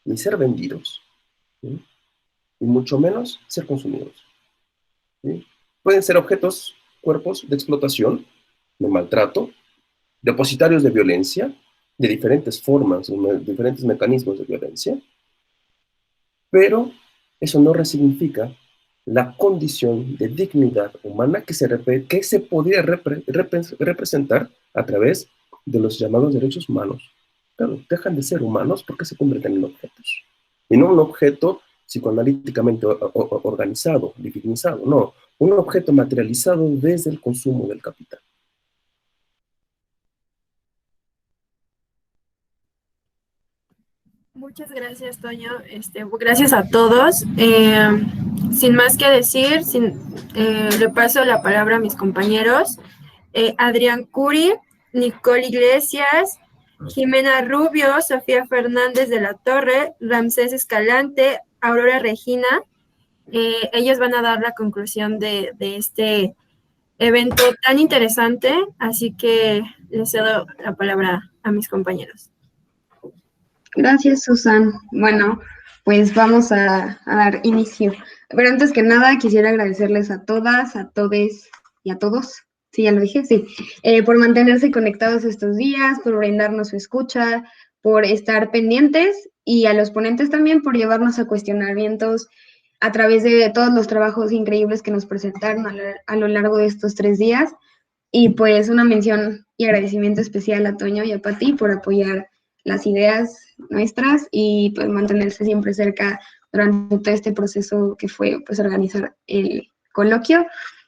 ni ser vendidos, ¿sí? Y mucho menos ser consumidos, ¿sí? Pueden ser objetos, cuerpos de explotación, de maltrato, depositarios de violencia, de diferentes formas, de diferentes mecanismos de violencia, pero eso no resignifica la condición de dignidad humana que se podría representar a través de los llamados derechos humanos. Claro, dejan de ser humanos porque se convierten en objetos. Y no un objeto psicoanalíticamente organizado, divinizado, no. Un objeto materializado desde el consumo del capital. Muchas gracias, Toño. Gracias a todos. Sin más que decir, le paso la palabra a mis compañeros. Adrián Curi, Nicole Iglesias, Jimena Rubio, Sofía Fernández de la Torre, Ramsés Escalante, Aurora Regina. Ellos van a dar la conclusión de este evento tan interesante, así que les cedo la palabra a mis compañeros. Gracias, Susan. Bueno, pues vamos a dar inicio. Pero antes que nada, quisiera agradecerles a todas, a todes y a todos. Sí, ya lo dije, sí. Por mantenerse conectados estos días, por brindarnos su escucha, por estar pendientes y a los ponentes también por llevarnos a cuestionamientos a través de todos los trabajos increíbles que nos presentaron a lo largo de estos 3 días. Y pues una mención y agradecimiento especial a Toño y a Pati por apoyar las ideas nuestras y pues mantenerse siempre cerca durante todo este proceso que fue pues organizar el coloquio.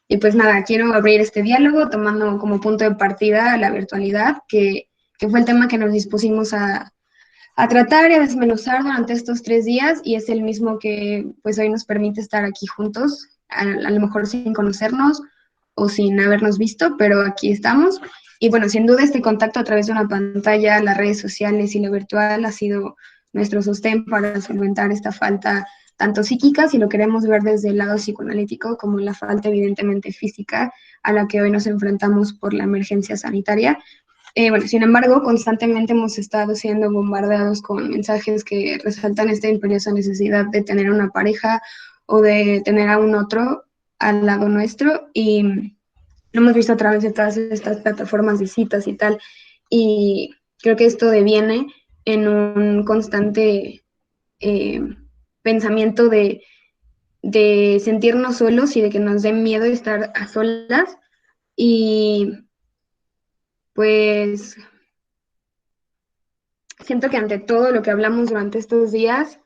Y pues nada, quiero abrir este diálogo tomando como punto de partida la virtualidad, que fue el tema que nos dispusimos a tratar y a desmenuzar durante estos 3 días, y es el mismo que pues hoy nos permite estar aquí juntos, a lo mejor sin conocernos o sin habernos visto, pero aquí estamos. Y bueno, sin duda este contacto a través de una pantalla, las redes sociales y lo virtual ha sido nuestro sostén para solventar esta falta tanto psíquica, si lo queremos ver desde el lado psicoanalítico, como la falta evidentemente física a la que hoy nos enfrentamos por la emergencia sanitaria. Bueno, sin embargo, constantemente hemos estado siendo bombardeados con mensajes que resaltan esta imperiosa necesidad de tener una pareja o de tener a un otro al lado nuestro, y lo hemos visto a través de todas estas plataformas de citas y tal, y creo que esto deviene en un constante pensamiento de sentirnos solos y de que nos dé miedo estar a solas. Y pues siento que ante todo lo que hablamos durante estos días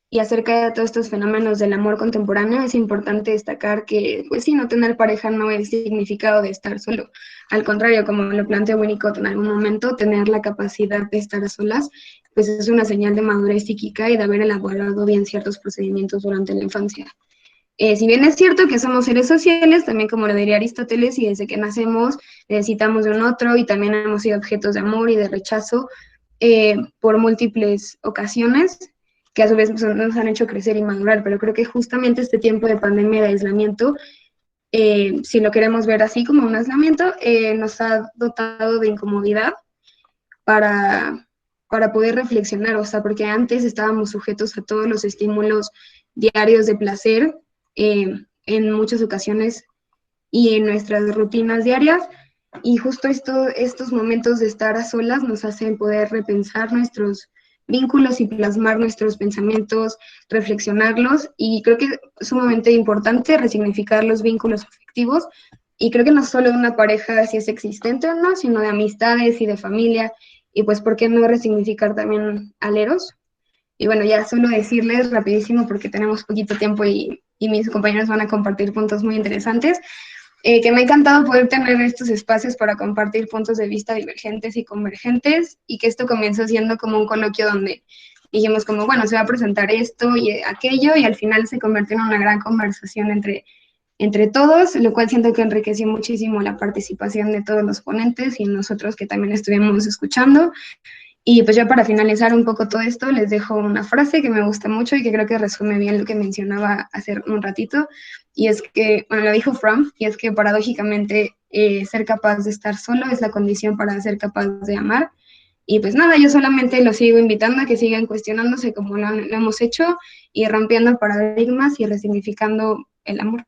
y acerca de todos estos fenómenos del amor contemporáneo, es importante destacar que, pues sí, no tener pareja no es significado de estar solo. Al contrario, como lo planteó Winnicott en algún momento, tener la capacidad de estar a solas, pues es una señal de madurez psíquica y de haber elaborado bien ciertos procedimientos durante la infancia. Si bien es cierto que somos seres sociales, también como lo diría Aristóteles, y desde que nacemos necesitamos de un otro, y también hemos sido objetos de amor y de rechazo por múltiples ocasiones, que a su vez nos han hecho crecer y madurar, pero creo que justamente este tiempo de pandemia y de aislamiento, si lo queremos ver así como un aislamiento, nos ha dotado de incomodidad para poder reflexionar, o sea, porque antes estábamos sujetos a todos los estímulos diarios de placer, en muchas ocasiones y en nuestras rutinas diarias, y justo estos momentos de estar a solas nos hacen poder repensar nuestros vínculos y plasmar nuestros pensamientos, reflexionarlos, y creo que es sumamente importante resignificar los vínculos afectivos, y creo que no solo de una pareja si es existente o no, sino de amistades y de familia, y pues por qué no resignificar también al eros. Y bueno, ya solo decirles rapidísimo, porque tenemos poquito tiempo y mis compañeros van a compartir puntos muy interesantes, que me ha encantado poder tener estos espacios para compartir puntos de vista divergentes y convergentes, y que esto comenzó siendo como un coloquio donde dijimos como, bueno, se va a presentar esto y aquello, y al final se convirtió en una gran conversación entre todos, lo cual siento que enriqueció muchísimo la participación de todos los ponentes y nosotros que también estuvimos escuchando. Y pues ya para finalizar un poco todo esto, les dejo una frase que me gusta mucho y que creo que resume bien lo que mencionaba hace un ratito, y es que, bueno, lo dijo Fromm, y es que paradójicamente ser capaz de estar solo es la condición para ser capaz de amar. Y pues nada, yo solamente los sigo invitando a que sigan cuestionándose como lo hemos hecho, y rompiendo paradigmas y resignificando el amor.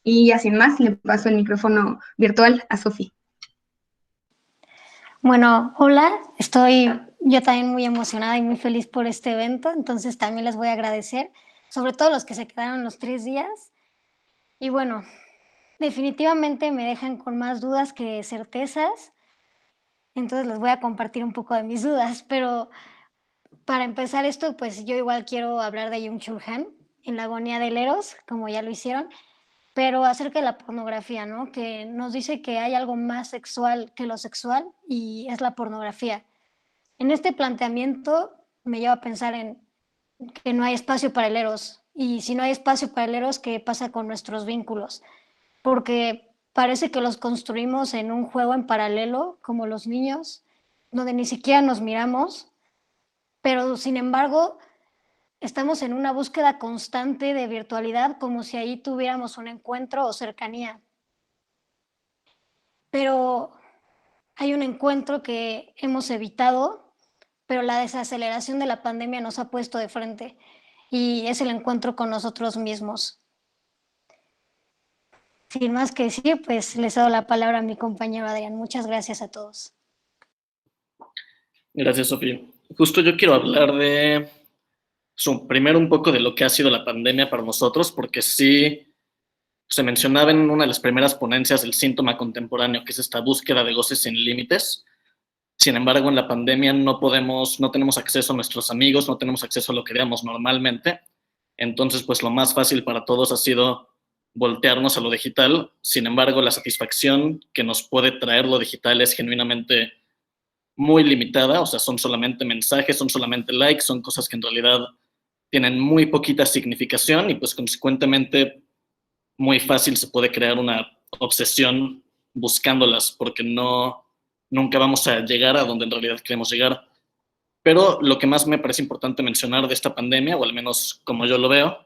Y ya sin más, le paso el micrófono virtual a Sofi. Bueno, hola, estoy yo también muy emocionada y muy feliz por este evento, entonces también les voy a agradecer, sobre todo los que se quedaron los 3 días. Y bueno, definitivamente me dejan con más dudas que certezas, entonces les voy a compartir un poco de mis dudas, pero para empezar esto, pues yo igual quiero hablar de Byung-Chul Han en La agonía del Eros, como ya lo hicieron, pero acerca de la pornografía, ¿no? Que nos dice que hay algo más sexual que lo sexual, y es la pornografía. En este planteamiento me lleva a pensar en que no hay espacio para el eros, y si no hay espacio para el eros, ¿qué pasa con nuestros vínculos? Porque parece que los construimos en un juego en paralelo, como los niños, donde ni siquiera nos miramos, pero sin embargo estamos en una búsqueda constante de virtualidad, como si ahí tuviéramos un encuentro o cercanía. Pero hay un encuentro que hemos evitado, pero la desaceleración de la pandemia nos ha puesto de frente, y es el encuentro con nosotros mismos. Sin más que decir, pues les doy la palabra a mi compañero Adrián. Muchas gracias a todos. Gracias, Sofía. Justo yo quiero hablar de primero un poco de lo que ha sido la pandemia para nosotros, porque sí se mencionaba en una de las primeras ponencias el síntoma contemporáneo, que es esta búsqueda de goces sin límites. Sin embargo, en la pandemia no tenemos acceso a nuestros amigos, no tenemos acceso a lo que veamos normalmente. Entonces, pues lo más fácil para todos ha sido voltearnos a lo digital. Sin embargo, la satisfacción que nos puede traer lo digital es genuinamente muy limitada, o sea, son solamente mensajes, son solamente likes, son cosas que en realidad tienen muy poquita significación y pues consecuentemente muy fácil se puede crear una obsesión buscándolas porque nunca vamos a llegar a donde en realidad queremos llegar. Pero lo que más me parece importante mencionar de esta pandemia, o al menos como yo lo veo,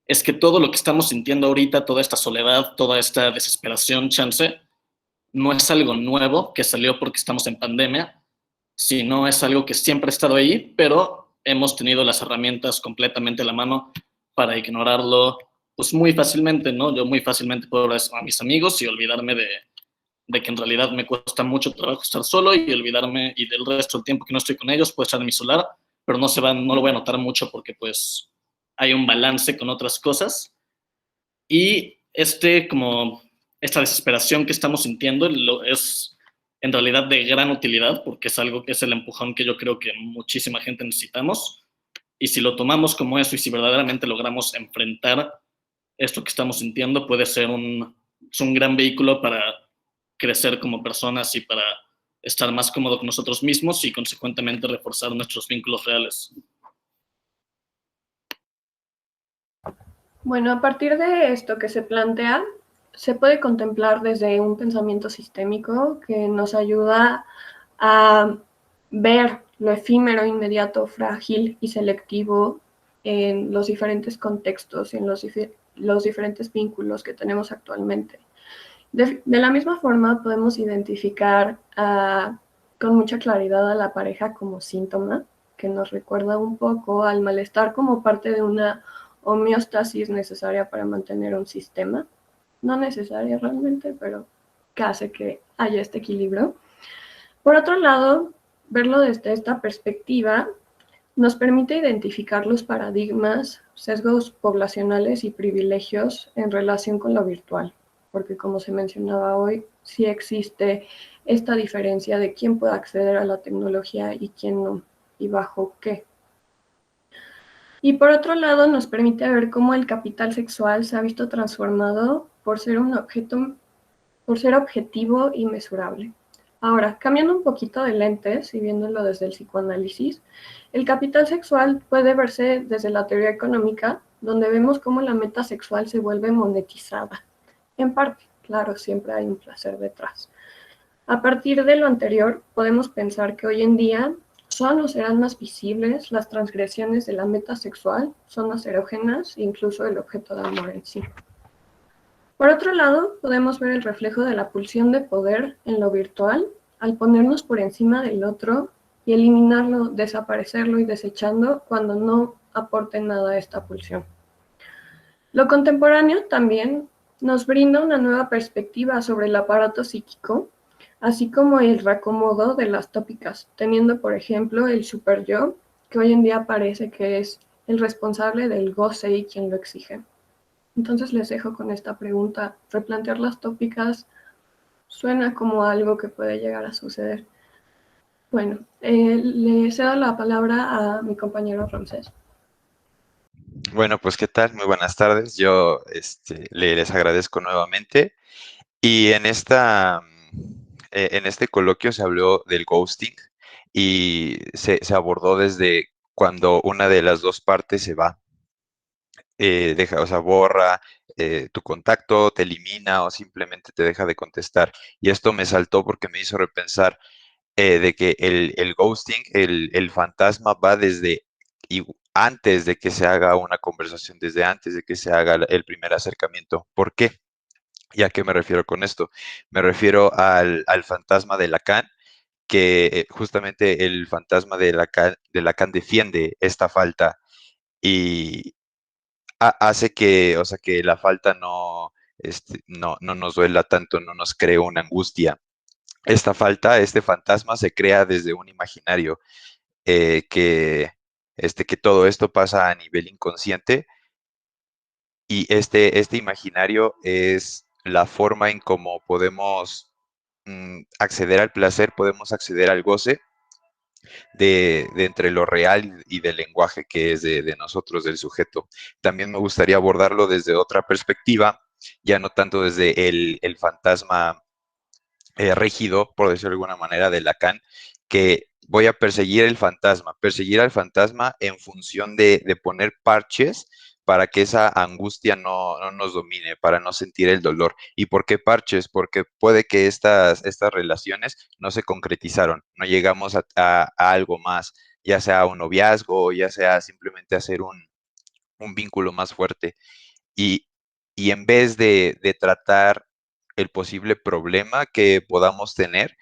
es que todo lo que estamos sintiendo ahorita, toda esta soledad, toda esta desesperación, chance, no es algo nuevo que salió porque estamos en pandemia, sino es algo que siempre ha estado ahí, pero hemos tenido las herramientas completamente a la mano para ignorarlo pues muy fácilmente, ¿no? Yo muy fácilmente puedo hablar a mis amigos y olvidarme de que en realidad me cuesta mucho trabajo estar solo y olvidarme y del resto del tiempo que no estoy con ellos puedo estar en mi celular, pero no lo voy a notar mucho porque pues hay un balance con otras cosas y esta desesperación que estamos sintiendo es en realidad de gran utilidad porque es algo que es el empujón que yo creo que muchísima gente necesitamos y si lo tomamos como eso y si verdaderamente logramos enfrentar esto que estamos sintiendo puede ser un gran vehículo para crecer como personas y para estar más cómodo con nosotros mismos y consecuentemente reforzar nuestros vínculos reales. Bueno, a partir de esto que se plantea, se puede contemplar desde un pensamiento sistémico que nos ayuda a ver lo efímero, inmediato, frágil y selectivo en los diferentes contextos y en los diferentes vínculos que tenemos actualmente. De la misma forma, podemos identificar con mucha claridad a la pareja como síntoma, que nos recuerda un poco al malestar como parte de una homeostasis necesaria para mantener un sistema. No necesaria realmente, pero que hace que haya este equilibrio. Por otro lado, verlo desde esta perspectiva nos permite identificar los paradigmas, sesgos poblacionales y privilegios en relación con lo virtual, porque como se mencionaba hoy, sí existe esta diferencia de quién puede acceder a la tecnología y quién no, y bajo qué. Y por otro lado, nos permite ver cómo el capital sexual se ha visto transformado por ser objetivo y mesurable. Ahora, cambiando un poquito de lentes y viéndolo desde el psicoanálisis, el capital sexual puede verse desde la teoría económica, donde vemos cómo la meta sexual se vuelve monetizada. En parte, claro, siempre hay un placer detrás. A partir de lo anterior, podemos pensar que hoy en día son o serán más visibles las transgresiones de la meta sexual, son más erógenas, incluso el objeto de amor en sí. Por otro lado, podemos ver el reflejo de la pulsión de poder en lo virtual al ponernos por encima del otro y eliminarlo, desaparecerlo y desechando cuando no aporte nada a esta pulsión. Lo contemporáneo también nos brinda una nueva perspectiva sobre el aparato psíquico, así como el reacomodo de las tópicas, teniendo por ejemplo el superyo, que hoy en día parece que es el responsable del goce y quien lo exige. Entonces les dejo con esta pregunta, replantear las tópicas suena como algo que puede llegar a suceder. Bueno, le cedo la palabra a mi compañero Ramsés. Bueno, pues ¿qué tal? Muy buenas tardes. Yo les agradezco nuevamente. Y en este coloquio se habló del ghosting y se abordó desde cuando una de las dos partes se va. Borra tu contacto, te elimina o simplemente te deja de contestar. Y esto me saltó porque me hizo repensar de que el ghosting, el fantasma va desde antes de que se haga una conversación, desde antes de que se haga el primer acercamiento. ¿Por qué? ¿Y a qué me refiero con esto? Me refiero al fantasma de Lacan, que justamente el fantasma de Lacan defiende esta falta y hace que, o sea, que la falta no nos duela tanto, no nos cree una angustia. Esta falta, este fantasma se crea desde un imaginario que todo esto pasa a nivel inconsciente y este imaginario es la forma en cómo podemos acceder al placer, podemos acceder al goce de entre lo real y del lenguaje que es de nosotros, del sujeto. También me gustaría abordarlo desde otra perspectiva, ya no tanto desde el fantasma rígido, por decirlo de alguna manera, de Lacan, que voy a perseguir al fantasma en función de poner parches para que esa angustia no nos domine, para no sentir el dolor. ¿Y por qué parches? Porque puede que estas relaciones no se concretizaron, no llegamos a algo más, ya sea un noviazgo, ya sea simplemente hacer un vínculo más fuerte. Y, y en vez de tratar el posible problema que podamos tener,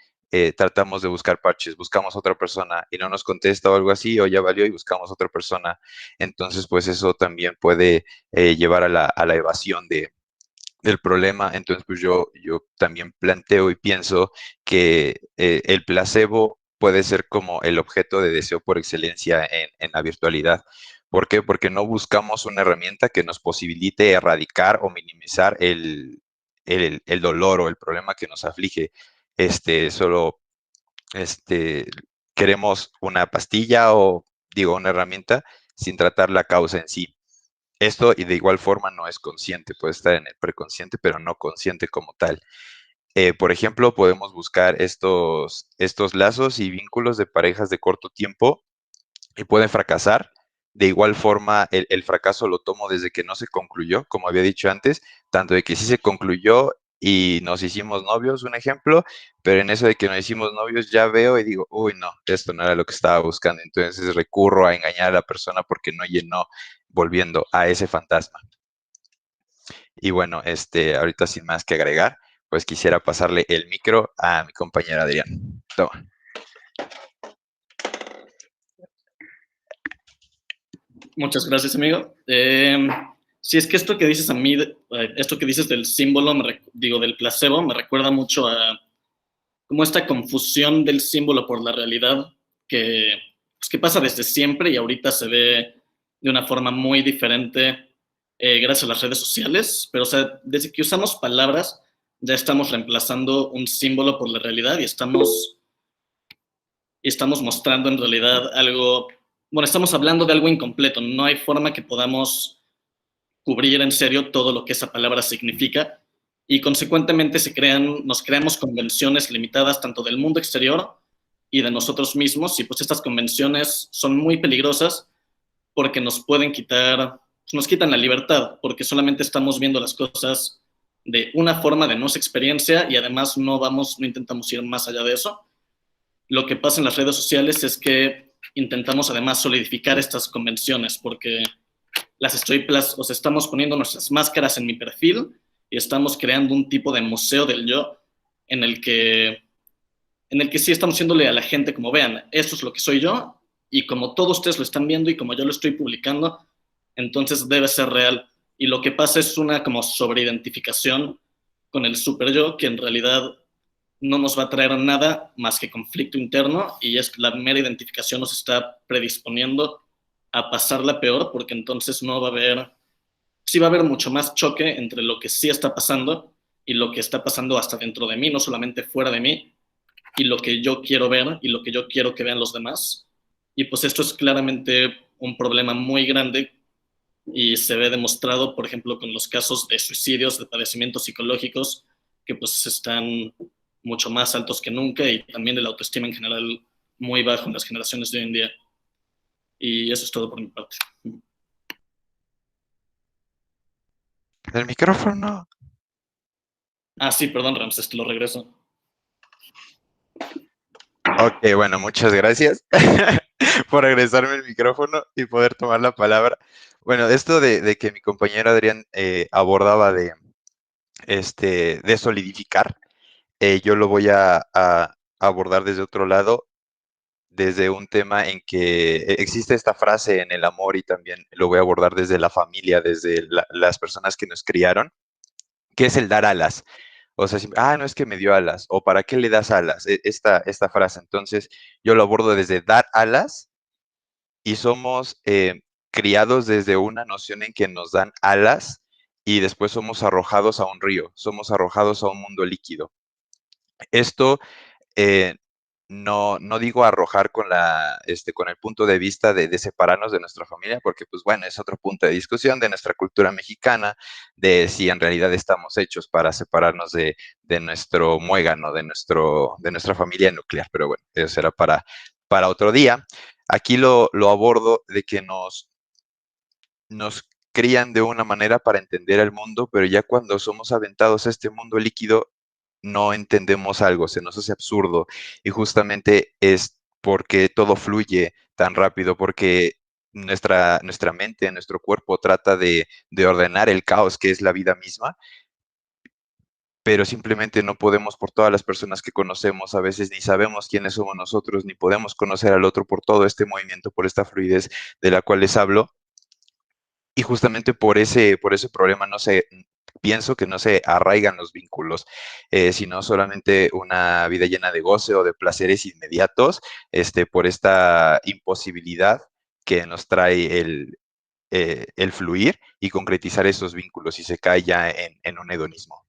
tratamos de buscar parches, buscamos otra persona y no nos contesta o algo así, o ya valió y buscamos otra persona. Entonces, pues eso también puede llevar a la evasión del problema. Entonces, pues yo también planteo y pienso que el placebo puede ser como el objeto de deseo por excelencia en la virtualidad. ¿Por qué? Porque no buscamos una herramienta que nos posibilite erradicar o minimizar el dolor o el problema que nos aflige. Solo queremos una pastilla o, digo, una herramienta sin tratar la causa en sí. Esto, y de igual forma, no es consciente, puede estar en el preconsciente, pero no consciente como tal. Por ejemplo, podemos buscar estos lazos y vínculos de parejas de corto tiempo y pueden fracasar. De igual forma, el fracaso lo tomo desde que no se concluyó, como había dicho antes, tanto de que sí se concluyó y nos hicimos novios, un ejemplo, pero en eso de que nos hicimos novios ya veo y digo, uy, no, esto no era lo que estaba buscando. Entonces recurro a engañar a la persona porque no llenó, volviendo a ese fantasma. Y bueno, ahorita sin más que agregar, pues quisiera pasarle el micro a mi compañero Adrián. Toma. Muchas gracias, amigo. Si es que esto que dices a mí, esto que dices del símbolo, del placebo, me recuerda mucho a como esta confusión del símbolo por la realidad que pasa desde siempre y ahorita se ve de una forma muy diferente gracias a las redes sociales. Pero, o sea, desde que usamos palabras, ya estamos reemplazando un símbolo por la realidad y estamos mostrando en realidad algo, bueno, estamos hablando de algo incompleto. No hay forma que podamos cubrir en serio todo lo que esa palabra significa y consecuentemente nos creamos convenciones limitadas tanto del mundo exterior y de nosotros mismos, y pues estas convenciones son muy peligrosas porque nos quitan la libertad, porque solamente estamos viendo las cosas de una forma de nuestra experiencia y además no intentamos ir más allá de eso. Lo que pasa en las redes sociales es que intentamos además solidificar estas convenciones porque estamos poniendo nuestras máscaras en mi perfil y estamos creando un tipo de museo del yo en el que sí estamos diciéndole a la gente como vean, esto es lo que soy yo y como todos ustedes lo están viendo y como yo lo estoy publicando, entonces debe ser real. Y lo que pasa es una como sobreidentificación con el super yo que en realidad no nos va a traer nada más que conflicto interno y es que la mera identificación nos está predisponiendo a pasarla peor porque entonces sí va a haber mucho más choque entre lo que sí está pasando y lo que está pasando hasta dentro de mí, no solamente fuera de mí, y lo que yo quiero ver y lo que yo quiero que vean los demás. Y pues esto es claramente un problema muy grande y se ve demostrado, por ejemplo, con los casos de suicidios, de padecimientos psicológicos, que pues están mucho más altos que nunca y también de la autoestima en general muy bajo en las generaciones de hoy en día. Y eso es todo por mi parte. El micrófono. Ah, sí, perdón, Ramses, te lo regreso. Ok, bueno, muchas gracias por regresarme el micrófono y poder tomar la palabra. Bueno, esto de que mi compañero Adrián abordaba de solidificar, yo lo voy a abordar desde otro lado, desde un tema en que existe esta frase en el amor y también lo voy a abordar desde la familia, desde las personas que nos criaron, que es el dar alas. O sea, no es que me dio alas, o ¿para qué le das alas? Esta frase. Entonces, yo lo abordo desde dar alas y somos criados desde una noción en que nos dan alas y después somos arrojados a un río, somos arrojados a un mundo líquido. Esto no digo arrojar con con el punto de vista de separarnos de nuestra familia, porque pues bueno, es otro punto de discusión de nuestra cultura mexicana, de si en realidad estamos hechos para separarnos de nuestro muégano, de nuestra familia nuclear, pero bueno, eso será para otro día. Aquí lo abordo de que nos crían de una manera para entender el mundo, pero ya cuando somos aventados a este mundo líquido, no entendemos algo, se nos hace absurdo. Y justamente es porque todo fluye tan rápido, porque nuestra mente, nuestro cuerpo trata de ordenar el caos que es la vida misma, pero simplemente no podemos por todas las personas que conocemos, a veces ni sabemos quiénes somos nosotros, ni podemos conocer al otro por todo este movimiento, por esta fluidez de la cual les hablo. Y justamente por ese problema pienso que no se arraigan los vínculos, sino solamente una vida llena de goce o de placeres inmediatos, por esta imposibilidad que nos trae el fluir y concretizar esos vínculos, y se cae ya en un hedonismo.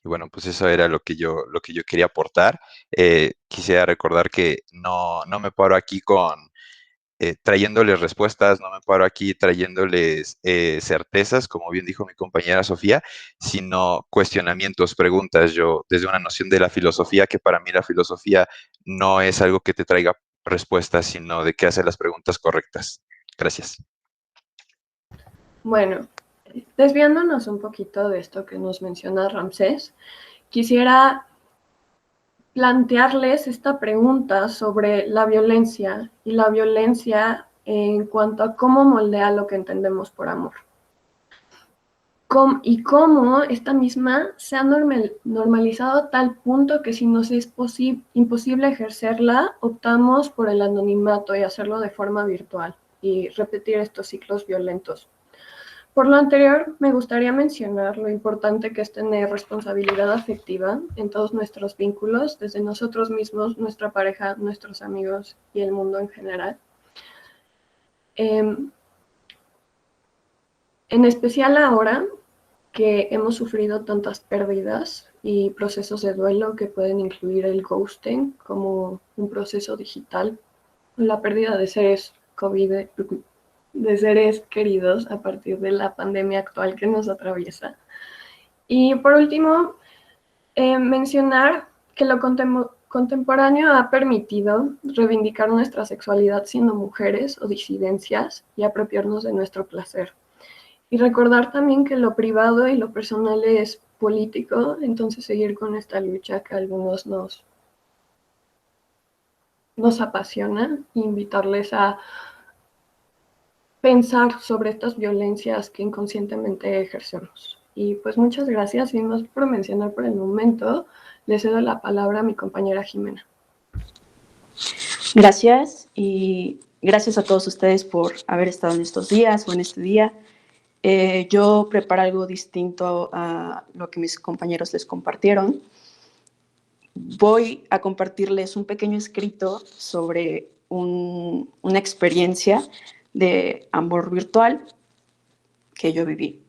Y bueno, pues eso era lo que yo quería aportar. Quisiera recordar que no me paro aquí trayéndoles respuestas, no me paro aquí trayéndoles certezas, como bien dijo mi compañera Sofía, sino cuestionamientos, preguntas. Yo, desde una noción de la filosofía, que para mí la filosofía no es algo que te traiga respuestas, sino de que hace las preguntas correctas. Gracias. Bueno, desviándonos un poquito de esto que nos menciona Ramsés, quisiera plantearles esta pregunta sobre la violencia y la violencia en cuanto a cómo moldea lo que entendemos por amor. Y cómo esta misma se ha normalizado a tal punto que si nos es imposible ejercerla, optamos por el anonimato y hacerlo de forma virtual y repetir estos ciclos violentos. Por lo anterior, me gustaría mencionar lo importante que es tener responsabilidad afectiva en todos nuestros vínculos, desde nosotros mismos, nuestra pareja, nuestros amigos y el mundo en general. En especial ahora que hemos sufrido tantas pérdidas y procesos de duelo que pueden incluir el ghosting como un proceso digital, la pérdida de seres de seres queridos a partir de la pandemia actual que nos atraviesa. Y por último, mencionar que lo contemporáneo ha permitido reivindicar nuestra sexualidad siendo mujeres o disidencias y apropiarnos de nuestro placer. Y recordar también que lo privado y lo personal es político, entonces seguir con esta lucha que a algunos nos apasiona, e invitarles a pensar sobre estas violencias que inconscientemente ejercemos. Y pues muchas gracias, y más por mencionar por el momento, le cedo la palabra a mi compañera Jimena. Gracias, y gracias a todos ustedes por haber estado en estos días o en este día. Yo preparo algo distinto a lo que mis compañeros les compartieron. Voy a compartirles un pequeño escrito sobre una experiencia de amor virtual que yo viví.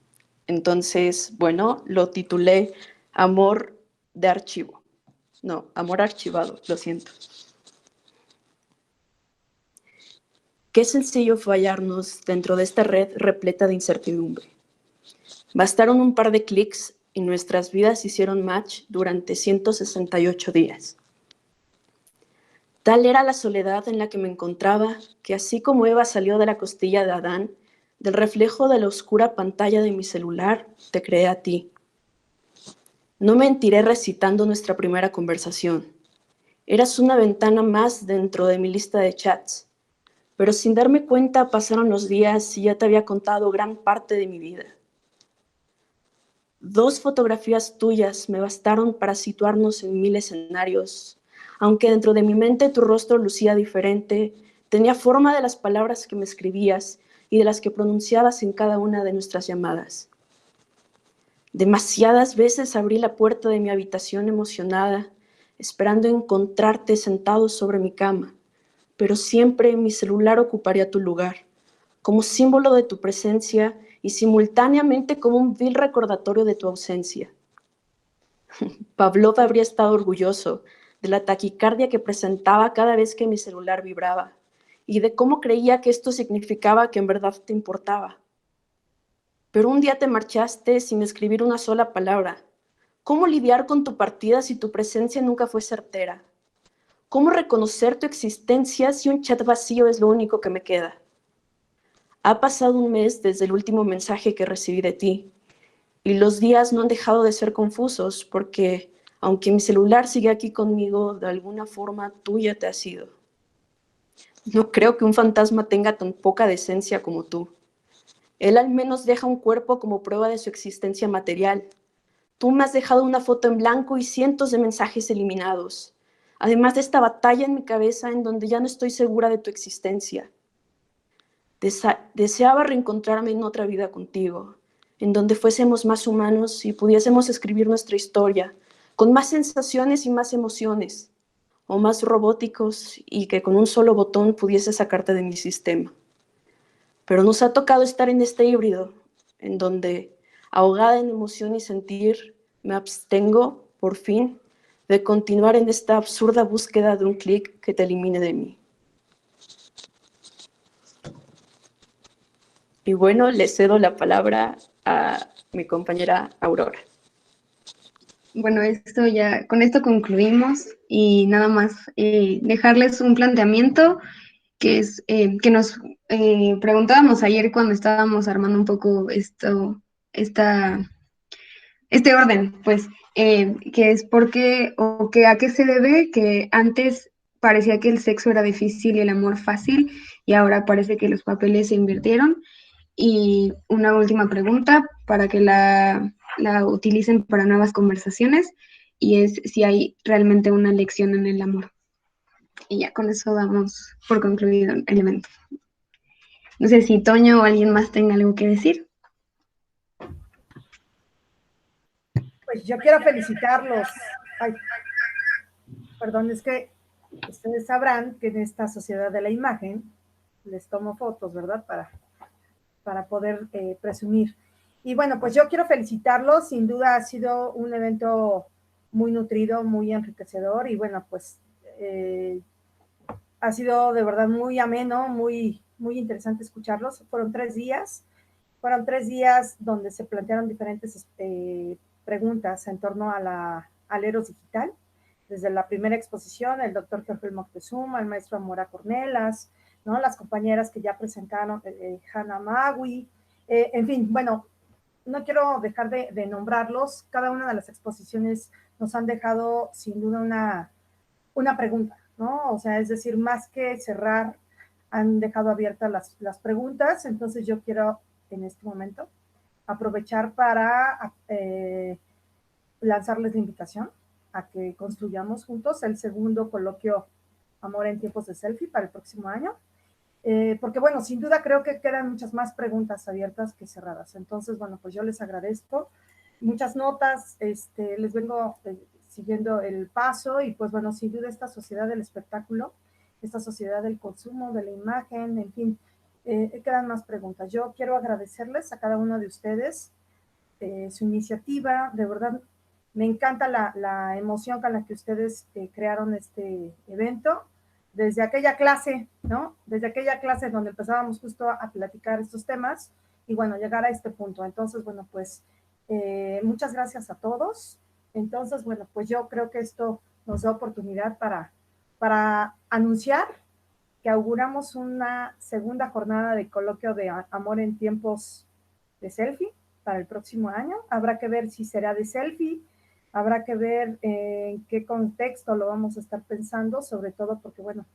Entonces, bueno, lo titulé Amor de archivo. No, amor archivado, lo siento. Qué sencillo fue hallarnos dentro de esta red repleta de incertidumbre. Bastaron un par de clics y nuestras vidas hicieron match durante 168 días. Tal era la soledad en la que me encontraba, que así como Eva salió de la costilla de Adán, del reflejo de la oscura pantalla de mi celular, te creé a ti. No mentiré recitando nuestra primera conversación. Eras una ventana más dentro de mi lista de chats, pero sin darme cuenta pasaron los días y ya te había contado gran parte de mi vida. 2 fotografías tuyas me bastaron para situarnos en 1000 escenarios, aunque dentro de mi mente tu rostro lucía diferente, tenía forma de las palabras que me escribías y de las que pronunciabas en cada una de nuestras llamadas. Demasiadas veces abrí la puerta de mi habitación emocionada, esperando encontrarte sentado sobre mi cama, pero siempre mi celular ocuparía tu lugar, como símbolo de tu presencia y simultáneamente como un vil recordatorio de tu ausencia. Pavlov habría estado orgulloso de la taquicardia que presentaba cada vez que mi celular vibraba y de cómo creía que esto significaba que en verdad te importaba. Pero un día te marchaste sin escribir una sola palabra. ¿Cómo lidiar con tu partida si tu presencia nunca fue certera? ¿Cómo reconocer tu existencia si un chat vacío es lo único que me queda? Ha pasado un mes desde el último mensaje que recibí de ti y los días no han dejado de ser confusos porque, aunque mi celular sigue aquí conmigo, de alguna forma tú ya te has ido. No creo que un fantasma tenga tan poca decencia como tú. Él al menos deja un cuerpo como prueba de su existencia material. Tú me has dejado una foto en blanco y cientos de mensajes eliminados, además de esta batalla en mi cabeza en donde ya no estoy segura de tu existencia. Deseaba reencontrarme en otra vida contigo, en donde fuésemos más humanos y pudiésemos escribir nuestra historia, con más sensaciones y más emociones, o más robóticos y que con un solo botón pudiese sacarte de mi sistema. Pero nos ha tocado estar en este híbrido, en donde, ahogada en emoción y sentir, me abstengo, por fin, de continuar en esta absurda búsqueda de un clic que te elimine de mí. Y bueno, le cedo la palabra a mi compañera Aurora. Bueno, con esto concluimos y nada más dejarles un planteamiento que es que nos preguntábamos ayer cuando estábamos armando un poco este orden, pues, que es por qué o que a qué se debe que antes parecía que el sexo era difícil y el amor fácil y ahora parece que los papeles se invirtieron. Y una última pregunta para que la utilicen para nuevas conversaciones y es si hay realmente una lección en el amor. Y ya con eso damos por concluido el evento. No sé si Toño o alguien más tenga algo que decir. Pues yo quiero felicitarlos. Ay, perdón, es que ustedes sabrán que en esta sociedad de la imagen les tomo fotos, ¿verdad? Para poder presumir. Y bueno, pues yo quiero felicitarlos. Sin duda ha sido un evento muy nutrido, muy enriquecedor y bueno, pues ha sido de verdad muy ameno, muy interesante escucharlos. Fueron 3 días donde se plantearon diferentes preguntas en torno al Eros digital. Desde la primera exposición, el doctor Jorge Moctezuma, el maestro Amora Cornelas, ¿no? Las compañeras que ya presentaron, Hannah Magui, en fin, bueno, no quiero dejar de nombrarlos. Cada una de las exposiciones nos han dejado sin duda una pregunta, ¿no? O sea, es decir, más que cerrar, han dejado abiertas las preguntas. Entonces yo quiero en este momento aprovechar para lanzarles la invitación a que construyamos juntos el segundo coloquio Amor en tiempos de selfie para el próximo año. Porque bueno, sin duda creo que quedan muchas más preguntas abiertas que cerradas. Entonces, bueno, pues yo les agradezco. Muchas notas, les vengo siguiendo el paso y pues bueno, sin duda esta sociedad del espectáculo, esta sociedad del consumo, de la imagen, en fin, quedan más preguntas. Yo quiero agradecerles a cada uno de ustedes su iniciativa. De verdad, me encanta la emoción con la que ustedes crearon este evento. Desde aquella clase, ¿no? Desde aquella clase donde empezábamos justo a platicar estos temas y bueno, llegar a este punto. Entonces, bueno, pues muchas gracias a todos. Entonces, bueno, pues yo creo que esto nos da oportunidad para anunciar que auguramos una segunda jornada de coloquio de amor en tiempos de selfie para el próximo año. Habrá que ver si será de selfie, habrá que ver en qué contexto lo vamos a estar pensando, sobre todo porque, bueno,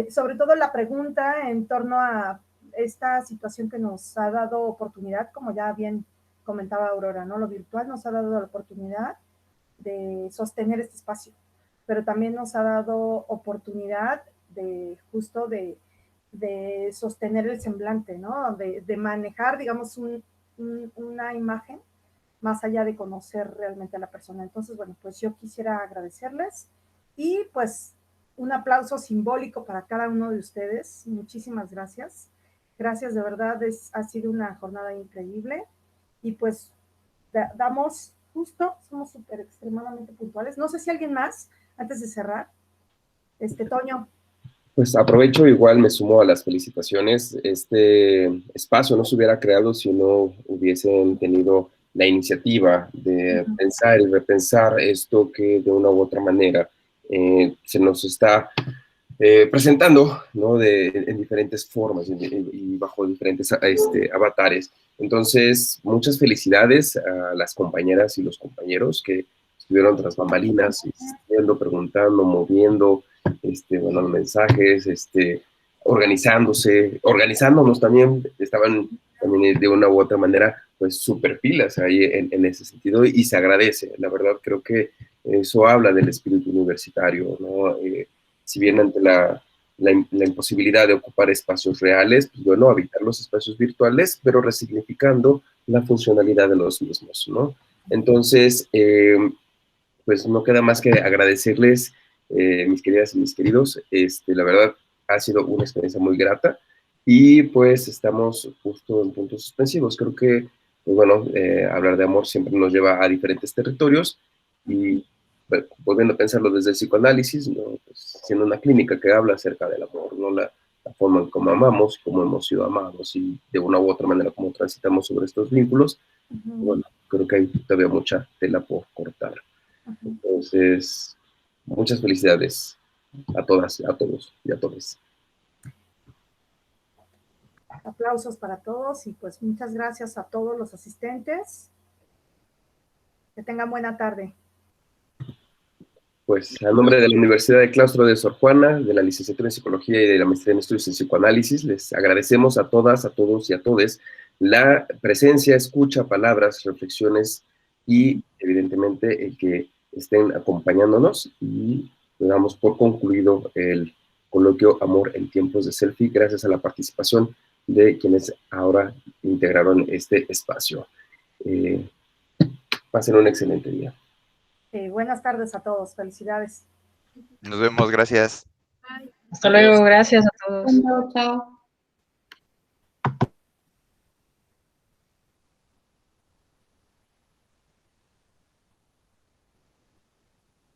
sobre todo la pregunta en torno a esta situación que nos ha dado oportunidad, como ya bien comentaba Aurora, ¿no? Lo virtual nos ha dado la oportunidad de sostener este espacio, pero también nos ha dado oportunidad de justo de sostener el semblante, ¿no? De manejar, digamos, una imagen más allá de conocer realmente a la persona. Entonces, bueno, pues yo quisiera agradecerles y pues un aplauso simbólico para cada uno de ustedes. Muchísimas gracias. Gracias, de verdad, ha sido una jornada increíble y pues damos justo, somos súper extremadamente puntuales. No sé si alguien más antes de cerrar. Toño. Pues aprovecho, igual me sumo a las felicitaciones. Este espacio no se hubiera creado si no hubiesen tenido la iniciativa de pensar y repensar esto que de una u otra manera se nos está presentando, ¿no? En diferentes formas y bajo diferentes avatares. Entonces, muchas felicidades a las compañeras y los compañeros que estuvieron tras bambalinas, insistiendo, preguntando, moviendo, mandando mensajes, organizándonos también, estaban también de una u otra manera, pues, súper pilas ahí en ese sentido, y se agradece. La verdad, creo que eso habla del espíritu universitario, ¿no? Si bien ante la imposibilidad de ocupar espacios reales, pues bueno, habitar los espacios virtuales, pero resignificando la funcionalidad de los mismos, ¿no? Entonces, pues no queda más que agradecerles, mis queridas y mis queridos. La verdad, ha sido una experiencia muy grata y pues estamos justo en puntos suspensivos. Creo que, pues bueno, hablar de amor siempre nos lleva a diferentes territorios y bueno, volviendo a pensarlo desde el psicoanálisis, ¿no? Pues, siendo una clínica que habla acerca del amor, ¿no? La forma en cómo amamos, cómo hemos sido amados y de una u otra manera cómo transitamos sobre estos vínculos, bueno, creo que hay todavía mucha tela por cortar. Entonces, muchas felicidades a todas, a todos y a todos. Aplausos para todos y pues muchas gracias a todos los asistentes. Que tengan buena tarde. Pues, a nombre de la Universidad de Claustro de Sor Juana, de la licenciatura en Psicología y de la maestría en Estudios en Psicoanálisis, les agradecemos a todas, a todos y a todes la presencia, escucha, palabras, reflexiones y, evidentemente, el que estén acompañándonos, y le damos por concluido el coloquio Amor en tiempos de selfie, gracias a la participación de quienes ahora integraron este espacio. Pasen un excelente día. Buenas tardes a todos, felicidades. Nos vemos, gracias. Hasta luego, gracias a todos. Chao.